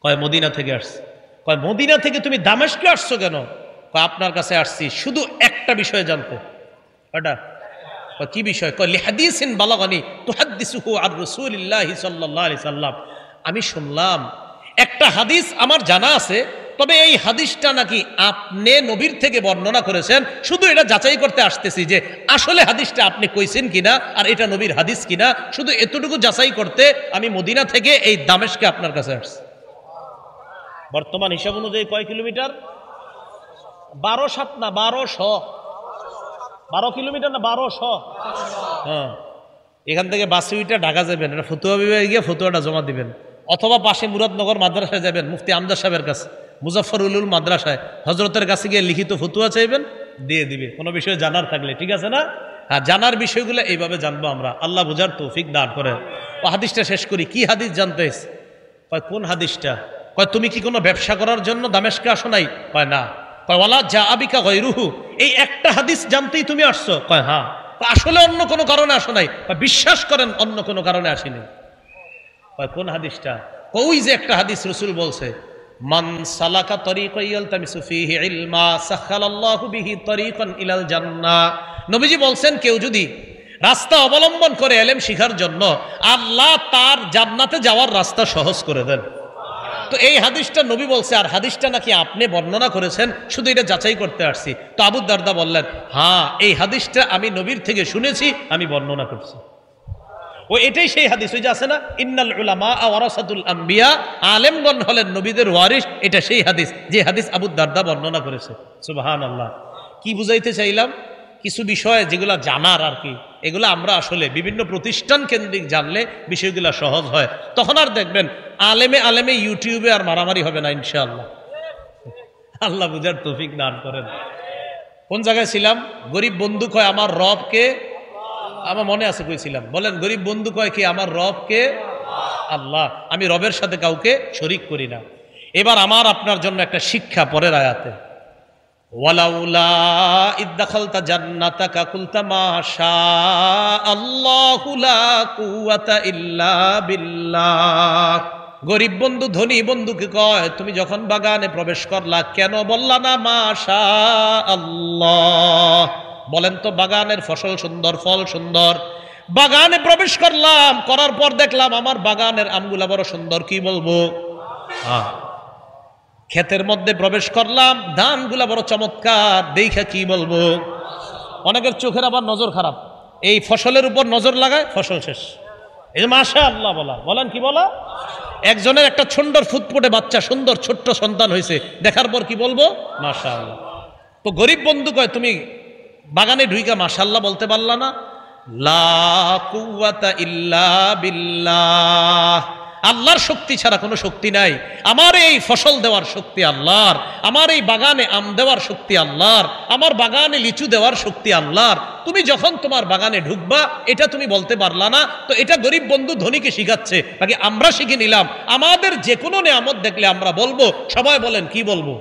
[SPEAKER 1] কয় মদিনা থেকে আসছে। কয় মদিনা থেকে তুমি দামেস্কে আসছো কেন? কয় আপনার কাছে আসছি শুধু একটা বিষয় জানতে। এটা কি বিষয়? কয় লিহাদিসিন বালাগানি তুহাদ্দিসুহু আন রাসূলিল্লাহি সাল্লাল্লাহু আলাইহি সাল্লাম, আমি শুনলাম একটা হাদিস আমার জানা আছে, তবে এই হাদিসটা নাকি আপনি নবীর থেকে বর্ণনা করেছেন, শুধু এটা যাচাই করতে আসতেছি যে আসলে হাদিসটা আপনি কইছেন কিনা আর এটা নবীর হাদিস কিনা, শুধু এতটুকু যাচাই করতে আমি মদিনা থেকে এই দামেস্কে আপনার কাছে আসছি। বর্তমান হিসাব অনুযায়ী কয় কিলোমিটার? 12 না 1200, 12 কিলোমিটার না 1200। হ্যাঁ, এখান থেকে বাসে উইটা ঢাকা যাবেন, এটা ফতুয়া বিভাগে গিয়ে ফতুয়াটা জমা দিবেন, অথবা পাশে মুরাদনগর মাদ্রাসায় যাবেন, মুফতি আমজাদ সাহেবের কাছে, মুজাফফরুল মাদ্রাসায় হজরতের কাছে গিয়ে লিখিত ফতুয়া চাইবেন, দিয়ে দিবে কোনো বিষয় জানার থাকলে। ঠিক আছে না? হ্যাঁ, জানার বিষয়গুলো এইভাবে জানবো আমরা, আল্লাহ বুঝার তৌফিক দান করে। ও হাদিসটা শেষ করি। কি হাদিস জানতে হয়েছে? কয় কোন হাদিসটা? কয় তুমি কি কোনো ব্যবসা করার জন্য দামেস্কে আসো নাই? কয় না। কয় ওয়ালা যা আবিকা গৈরুহু, এই একটা হাদিস জানতেই তুমি আসছো? কয় হ্যাঁ। আসলে অন্য কোনো কারণে আসো নাই? বিশ্বাস করেন অন্য কোনো কারণে আসিনি। কয় কোন হাদিসটা? ওই যে একটা হাদিস রাসূল বলছে মান সালাকা তরিকান ইয়ালতামিসু ফীহি ইলমা সাখালাল্লাহু বিহি তরিকান ইলাল জান্নাহ। নবীজি বলছেন কেউ যদি রাস্তা অবলম্বন করে ইলম শিখার জন্য, আল্লাহ তার জান্নাতে যাওয়ার রাস্তা সহজ করে দেন। তো এই হাদিসটা নবী বলছে, আর হাদিসটা নাকি আপনি বর্ণনা করেছেন, শুধু এটা যাচাই করতে আসছি। তো আবু দারদা বললেন, হ্যাঁ এই হাদিসটা আমি নবীর থেকে শুনেছি, আমি বর্ণনা করছি। ও এটাই সেই হাদিস, ওই যে আছে না, ইন্নাল উলামা ওয়ারাসাতুল আম্বিয়া, আলেমগণ হলেন নবীদের ওয়ারিস। এটা সেই হাদিস, যে হাদিস আবু দারদা বর্ণনা করেছে। সুবহানাল্লাহ। কি বুঝাইতে চাইলাম, কিছু বিষয় যেগুলো জানার আর কি, এগুলো আমরা আসলে বিভিন্ন প্রতিষ্ঠান কেন্দ্রিক জানলে বিষয়গুলো সহজ হয়। তখন আর দেখবেন আলেমে আলেমে ইউটিউবে আর মারামারি হবে না ইনশাআল্লাহ। আল্লাহ বুঝার তৌফিক দান করেন। কোন জায়গায় ছিলাম? গরিব বন্ধু কয় আমার রবকে, আমার মনে আছে কইছিলাম, বলেন গরিব বন্ধু কয় কি? আমার রবকে আল্লাহ। আমি রবের সাথে কাউকে শরীক করি না। এবার আমার আপনার জন্য একটা শিক্ষা পরের আয়াতে, ওয়ালাউলা ইদ দাখালতা জান্নাতাকা কুলতা মা শা আল্লাহু লা কুওয়াতা ইল্লা বিল্লাহ। গরিব বন্ধু ধনী বন্ধুকে কয়, তুমি যখন বাগানে প্রবেশ করলা কেন বললা না মা শা আল্লাহ? বলেন তো, বাগানের ফসল সুন্দর, ফল সুন্দর, বাগানে প্রবেশ করলাম, করার পর দেখলাম আমার বাগানের আমগুলা বড় সুন্দর, কি বলবো? ক্ষেতের মধ্যে প্রবেশ করলাম, ধানগুলা বড় চমৎকার, দেখা কি বলবো? অনেকের চোখের আবার নজর খারাপ, এই ফসলের উপর নজর লাগায়, ফসল শেষ। এই যে মাশাআল্লাহ বলা, বলেন কি বলা? একজনের একটা সুন্দর ফুটফুটে বাচ্চা, সুন্দর ছোট্ট সন্তান হয়েছে, দেখার পর কি বলবো? মাশাআল্লাহ। তো গরিব বন্ধু কয়, তুমি বাগানে ঢুইকা মাশাআল্লাহ বলতে পারলা না? লা কুওয়াতা ইল্লা বিল্লাহ। আল্লাহর শক্তি ছাড়া কোনো শক্তি নাই। আমার এই ফসল দেওয়ার শক্তি আল্লাহর, আমার এই বাগানে আম দেওয়ার শক্তি আল্লাহর, আমার বাগানে লিচু দেওয়ার শক্তি আল্লাহর। তুমি যখন তোমার বাগানে ঢুকবা এটা তুমি বলতে পারলা না, তো এটা গরিব বন্ধু ধনীকে শিখাচ্ছে, বাকি আমরা শিখে নিলাম। আমাদের যে কোনো নেয়ামত দেখলে আমরা বলবো, সবাই বলেন কি বলবো?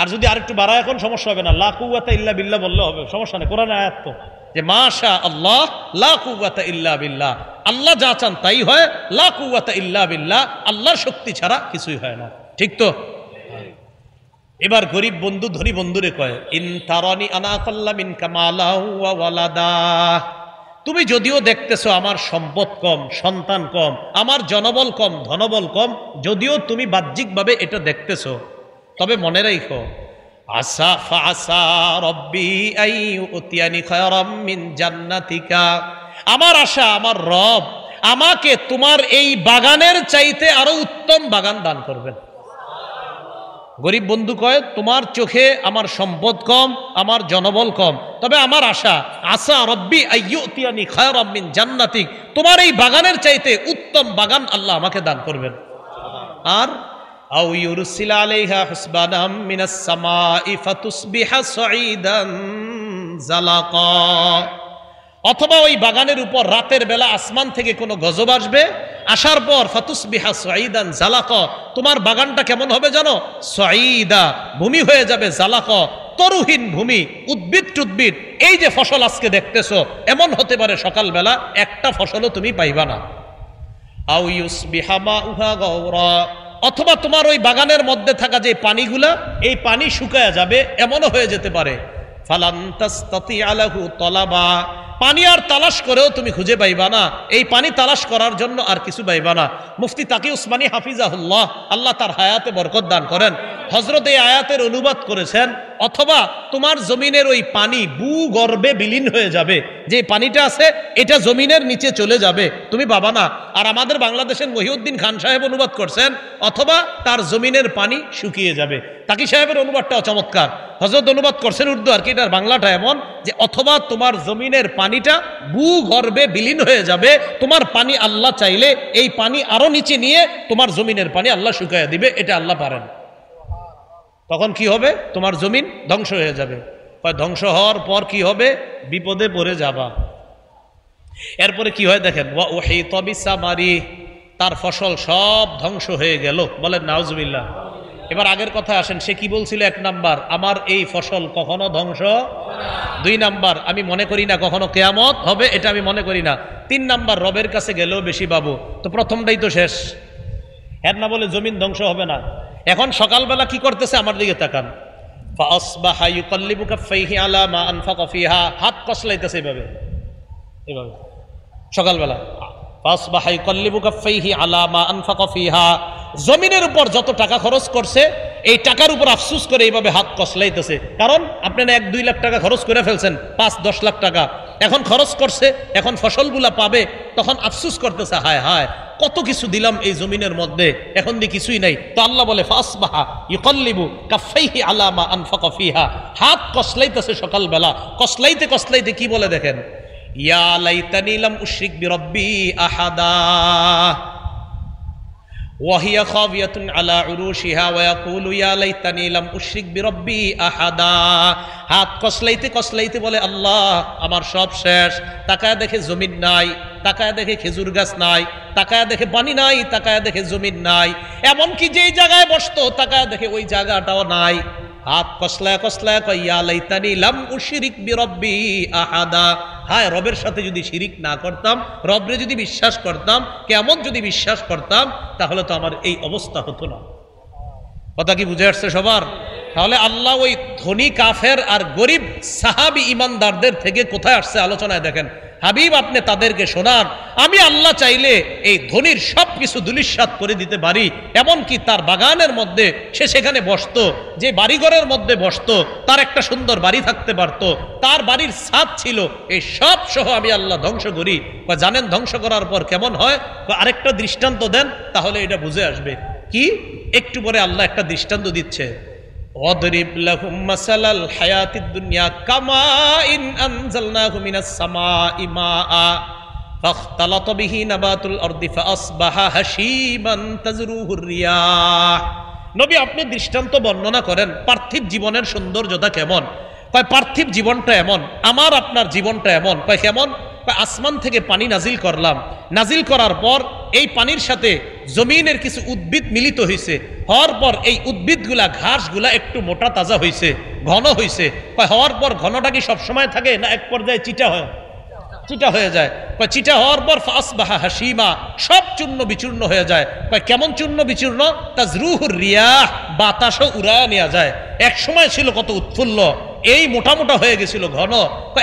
[SPEAKER 1] আর যদি আরেকটু বাড়ায় এখন সমস্যা হবে না, লা কুওয়াতা ইল্লা বিল্লাহ বললে হবে, সমস্যা নেই। কোরআনে আয়াত তো যে মাশা আল্লাহ লা কুওয়াতা ইল্লা বিল্লাহ, আল্লাহ যা চান তাই হয়, লা কুওয়াতা ইল্লা বিল্লাহ, আল্লাহর শক্তি ছাড়া কিছুই হয় না, ঠিক তো? এবার গরিব বন্ধু ধনী বন্ধুরে কয়, ইন তারানি আনা আকাল্লা মিনকা মালাহু ওয়া ওয়ালাদা। তুমি যদিও দেখতেছো আমার সম্পদ কম, সন্তান কম, আমার জনবল কম, ধনবল কম, যদিও তুমি বাহ্যিকভাবে এটা দেখতেছো, তবে মনে রাখো, আসা ফাসা রব্বি আই উতিয়ানি খায়রাম মিন জান্নাতিকা। আমার আশা, আমার রব আমাকে তোমার এই বাগানের চাইতে আরো উত্তম বাগান দান করবেন। গরিব বন্ধু কয়, তোমার চোখে আমার সম্পদ কম, আমার জনবল কম, তবে আমার আশা, আসা রব্বি আই উতিয়ানি খায়রাম মিন জান্নাতিক, তোমার এই বাগানের চাইতে উত্তম বাগান আল্লাহ আমাকে দান করবেন। আর আও ইউরসিল আলাইহা হুসবানাম মিনাস সামাই ফাতুসবিহা সাঈদান জালাকা। অথবা ওই বাগানের উপর রাতের বেলা আসমান থেকে কোনো গজব আসবে, আসার পর ফাতুসবিহা সাঈদান জালাকা, তোমার বাগানটা কেমন হবে জানো? সাঈদা, ভূমি হয়ে যাবে, জালাকা, তরুহীন ভূমি, উদ্ভিদ টুদ্ভিদ। এই যে ফসল আজকে দেখতেছো, এমন হতে পারে সকালবেলা একটা ফসলও তুমি পাইবা না। আও ইউসবিহা মাউহা গাওরা, অথবা তোমার ওই বাগানের মধ্যে থাকা যে পানিগুলা, এই পানি শুকায়া যাবে, এমনও হয়ে যেতে পারে। ফালান তাসতাতিআ লাহু তালাবা, পানি আর তালাশ করেও তুমি খুঁজে পাইবা না, এই পানি তালাশ করার জন্য আর কিছু পাইবা না। মুফতি তাকি উসমানী হাফিজাহুল্লাহ, আল্লাহ তার হায়াতে বরকত দান করেন, হযরত এই আয়াতের অনুবাদ করেছেন, অথবা তোমার জমিনের ওই পানি ভূগর্ভে বিলীন হয়ে যাবে, যে পানিটা আছে এটা জমিনের নিচে চলে যাবে, তুমি পাবা না। আর আমাদের বাংলাদেশের মহিউদ্দিন খান সাহেব অনুবাদ করছেন, অথবা তার জমিনের পানি শুকিয়ে যাবে। তাকি সাহেবের অনুবাদটাও চমৎকার, হযরত অনুবাদ করছেন উর্দু, আর কি এটার বাংলাটা এমন যে অথবা তোমার জমিনের পানিটা ভূগর্ভে বিলীন হয়ে যাবে, তোমার পানি আল্লাহ চাইলে এই পানি আরো নিচে নিয়ে তোমার জমিনের পানি আল্লাহ শুকাইয়া দিবে, এটা আল্লাহ পারেন। তখন কি হবে? তোমার জমিন ধ্বংস হয়ে যাবে। ধ্বংস হওয়ার পর কি হবে? বিপদে পড়ে যাবা। এরপরে কি হয় দেখেন, ওয়া উহিতা বিসামারি, তার ফসল সব ধ্বংস হয়ে গেল, বলেন নাউজুবিল্লাহ। এবার আগের কথা আসেন, সে কি বলছিল? 1 নাম্বার, আমার এই ফসল কখনো ধ্বংস। 2 নাম্বার, আমি মনে করি না কখনো কিয়ামত হবে, এটা আমি মনে করি না। 3 নাম্বার, রবের কাছে গেলেও বেশি পাবো। তো প্রথমটাই তো শেষ, এর না বলে জমিন ধ্বংস হবে না। এখন সকালবেলা কি করতেছে? আমার দিকে তাকান, ফাসবাহা ইউকাল্লিবু কাফাইহি আলা মা আনফাকা ফিহা, হাত কসলাইতেছে এভাবে, এভাবে সকালবেলা। ফাসবাহা ইয়াকাল্লিবু কাফাইহি আলা মা আনফাকা ফিহা, জমিনের উপর যত টাকা খরচ করছে এই টাকার উপর আফসোস করে এইভাবে হাত কসলাইতেছে। কারণ আপনারা 1-2 লাখ টাকা খরচ করে ফেলছেন, 5-10 লাখ টাকা এখন খরচ করছে, এখন ফসলগুলা পাবে, তখন আফসোস করতেছে, হায় হায় কত কিছু দিলাম এই জমিনের মধ্যে, এখন দিয়ে কিছুই নাই। তো আল্লাহ বলে ফাসবাহা ইয়াকাল্লিবু কাফাইহি আলা মা আনফাকা ফিহা, হাত কসলাইতেছে সকালবেলা, কসলাইতে কসলাইতে কি বলে দেখেন, ইয়া লাইতানি লাম উশরিক বিরব্বি আহাদা ওয়াহিয়া খাবিয়াতুন আলা উরুশিহা ওয়া ইয়াকুলু ইয়া লাইতানি লাম উশরিক বিরব্বি আহাদা। হাত কসলাইতে কসলাইতে বলে আল্লাহ আমার সব শেষ, তাকায় দেখে জমিন নাই, তাকায় দেখে খেজুর গাছ নাই, তাকায় দেখে পানি নাই, তাকায় দেখে জমিন নাই, এমনকি যেই জায়গায় বসতো তাকায় দেখে ওই জায়গাটাও নাই। হাত কসলায় কসলায় কয় ইয়া লাইতানি লাম উশরিক বিরব্বি আহাদা, হায় রবের সাথে যদি শিরিক না করতাম, রবরে যদি বিশ্বাস করতাম, কেমন যদি বিশ্বাস করতাম, তাহলে তো আমার এই অবস্থা হতো না। কথা কি বুঝে আসছে সবার? তাহলে আল্লাহ ওই ধনী কাফের আর গরিব সাহাবী ইমানদারদের থেকে কোথায় আসছে আলোচনায় দেখেন। হাবিব আপনি তাদেরকে শোনান, আমি আল্লাহ চাইলে এই ধনীর সব কিছু দুলিশাত করে দিতে পারি, এমনকি তার বাগানের মধ্যে সে সেখানে বসতো, যে বাড়িঘরের মধ্যে বসতো তার একটা সুন্দর বাড়ি থাকতে পারত, তার বাড়ির ছাদ ছিল, এই সব সহ আমি আল্লাহ ধ্বংস করি। জানেন ধ্বংস করার পর কেমন হয়? আরেকটা দৃষ্টান্ত দেন তাহলে এটা বুঝে আসবে। কি? একটু পরে আল্লাহ একটা দৃষ্টান্ত দিচ্ছে, ওয়াদরিব লাহুম মাসালাল হায়াতিদ দুনিয়া কামাইন আনজালনাহু মিনাস সামাই মাআ ফাখতালাতা বিহি নাবাতুল আরদি ফাসবাহা হাশীমান তাজরুহুর রিয়াহ। নবী আপনি দৃষ্টান্ত বর্ণনা করেন পার্থিব জীবনের সৌন্দর্যতা কেমন। কয় পার্থিব জীবনটা এমন, আমার আপনার জীবনটা এমন। কয় কেমন? আসমান থেকে পানি নাজিল করলাম, নাজিল করার পর এই পানির সাথে জমিনের কিছু উদ্ভিদ মিলিত হয়েছে, হওয়ার পর এই উদ্ভিদগুলা ঘাসগুলা একটু মোটা তাজা হয়েছে, ঘন হয়েছে। হওয়ার পর ঘনটা কি সবসময় থাকে না এক পর্যায়ে চিটা হয়? চিটা হয়ে যায়। চিটা হওয়ার পর ফাসবাহা হাসিমা, সব চূর্ণ বিচূর্ণ হয়ে যায়। কেমন চূর্ণ বিচূর্ণ? তাজরুহুর রিয়াহ, বাতাসও উড়ায় নেওয়া যায়। এক সময় ছিল কত উৎফুল্ল, এই মোটা মোটা হয়ে গেছিল ঘন,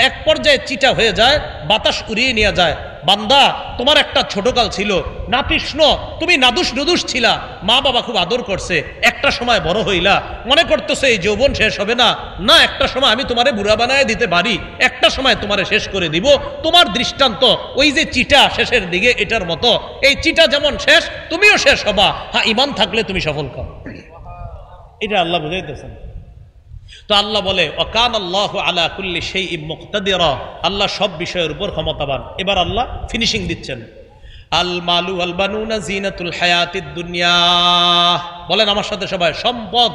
[SPEAKER 1] এক পর্যায়ে চিটা হয়ে যায়, বাতাস উড়িয়ে নিয়ে যায়। বান্দা তোমার একটা ছোটকাল ছিল, নাতিষ্ণ, তুমি নাদুস নুদুস ছিলা, মা বাবা খুব আদর করছে, একটা সময় বড় হইলা, মনে করতেছে এই যৌবন শেষ হবে না, না একটা সময় আমি তোমারে বুড়া বানায় দিতে পারি, একটা সময় তোমারে শেষ করে দিব। তোমার দৃষ্টান্ত ওই যে চিটা শেষের দিকে, এটার মতো। এই চিটা যেমন শেষ, তুমিও শেষ হবা, হ্যাঁ ইমান থাকলে তুমি সফল কাম। এটা আল্লাহ বুঝাইতেছেন। তো আল্লাহ বলে ওয়াকান আল্লাহু আলা কুল্লি শাইইন মুকতাদিরা, আল্লাহ সব বিষয়ের উপর ক্ষমতাবান। এবার আল্লাহ ফিনিশিং দিচ্ছেন, আল মালু আল বানুনা জিনাতুল হায়াতিদ দুনিয়া। বলেন আমার সাথে সবাই, সম্পদ,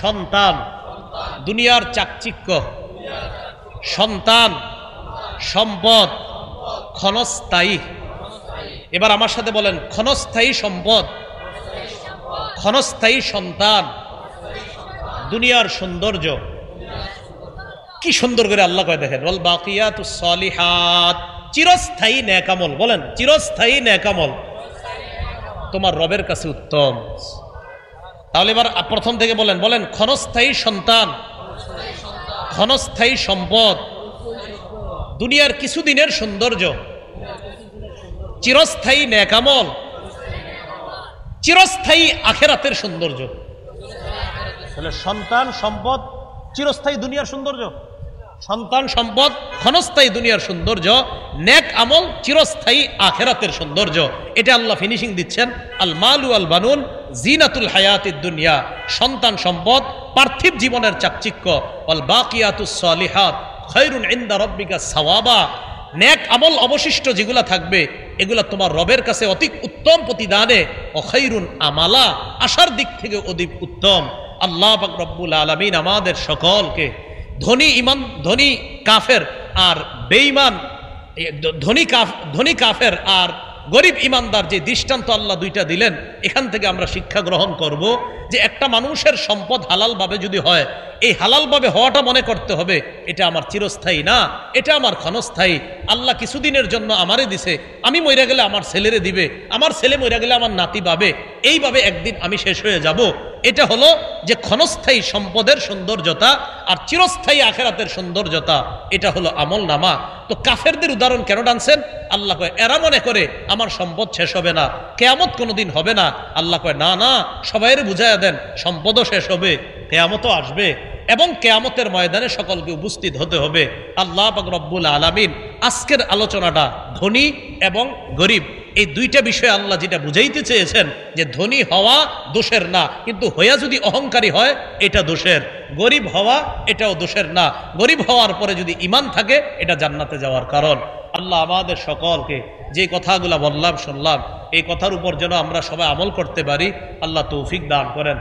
[SPEAKER 1] সন্তান, দুনিয়ার চাকচিক্য। সন্তান, সম্পদ, ক্ষণস্থায়ী। এবার আমার সাথে বলেন, ক্ষণস্থায়ী সম্পদ, ক্ষণস্থায়ী সন্তান, দুনিয়ার সৌন্দর্য। কি সুন্দর করে আল্লাহ কয় দেখেন, ওয়াল বাকিয়াতুস সালিহাত, চিরস্থায়ী নেক আমল। বলেন চিরস্থায়ী নেক আমল তোমার রবের কাছে উত্তম। তাহলে এবার প্রথম থেকে বলেন, বলেন ক্ষণস্থায়ী সন্তান, ক্ষণস্থায়ী সম্পদ, দুনিয়ার কিছুদিনের সৌন্দর্য, চিরস্থায়ী নেক আমল, চিরস্থায়ী আখিরাতের সৌন্দর্য। তাহলে সন্তান, সম্পদ, চিরস্থায়ী দুনিয়ার সৌন্দর্য। সন্তান, সম্পদ, ক্ষণস্থায়ী দুনিয়ার সৌন্দর্য, নেক আমল, চিরস্থায়ী আখিরাতের সৌন্দর্য। এটা আল্লাহ ফিনিশিং দিচ্ছেন, আল মালু আল বানুন জিনাতুল হায়াতিদ দুনিয়া। সন্তান, সম্পদ, পার্থিব জীবনের চাকচিক্য। ওয়াল বাকিয়াতুস সালিহাত খায়রুন ইনদা রাব্বিকা সাওয়াবা, নেক আমল অবশিষ্ট যেগুলা থাকবে এগুলা তোমার রবের কাছে অতি উত্তম প্রতিদানে। ও খায়রুন আমালা, আশার দিক থেকে অধিক উত্তম। আল্লাহ পাক রব্বুল আলামিন আমাদের সকলকে ধনী কাফের আর বেঈমান, ধনী কাফের আর গরিব ইমানদার যে দৃষ্টান্ত আল্লাহ দুইটা দিলেন, এখান থেকে আমরা শিক্ষা গ্রহণ করব যে একটা মানুষের সম্পদ হালালভাবে যদি হয়, এই হালালভাবে হওয়াটা মনে করতে হবে এটা আমার চিরস্থায়ী না, এটা আমার ক্ষণস্থায়ী। আল্লাহ কিছুদিনের জন্য আমারে দিছে, আমি মইরা গেলে আমার ছেলেরে দিবে, আমার ছেলে মইরা গেলে আমার নাতি পাবে, এইভাবে একদিন আমি শেষ হয়ে যাব। এটা হলো যে ক্ষণস্থায়ী সম্পদের সৌন্দর্যতা আর চিরস্থায়ী আখেরাতের সৌন্দর্যতা, এটা হলো আমল নামা। তো কাফেরদের উদাহরণ কেন টানছেন? আল্লাহ কয় এরা মনে করে আমার সম্পদ শেষ হবে না, কেয়ামত কোনোদিন হবে না। আল্লাহ কয় না না, সবাইয়ের বুঝাইয়া দেন সম্পদও শেষ হবে, কেয়ামতও আসবে, এবং কেয়ামতের ময়দানে সকলকে উপস্থিত হতে হবে। আল্লাহ পাক রব্বুল আলামিন আজকের আলোচনাটা ধনী এবং গরিব এই দুইটা বিষয়ে আল্লাহ যেটা বুঝাইতে চেয়েছেন, যে ধনী হওয়া দোষের না, কিন্তু হইয়া যদি অহংকারী হয় এটা দোষের। গরিব হওয়া এটাও দোষের না, গরিব হওয়ার পরে যদি ঈমান থাকে এটা জান্নাতে যাওয়ার কারণ। আল্লাহ আমাদের সকলকে যে কথাগুলো বললাম শুনলাম, এই কথার উপর যেন আমরা সবাই আমল করতে পারি, আল্লাহ তৌফিক দান করেন।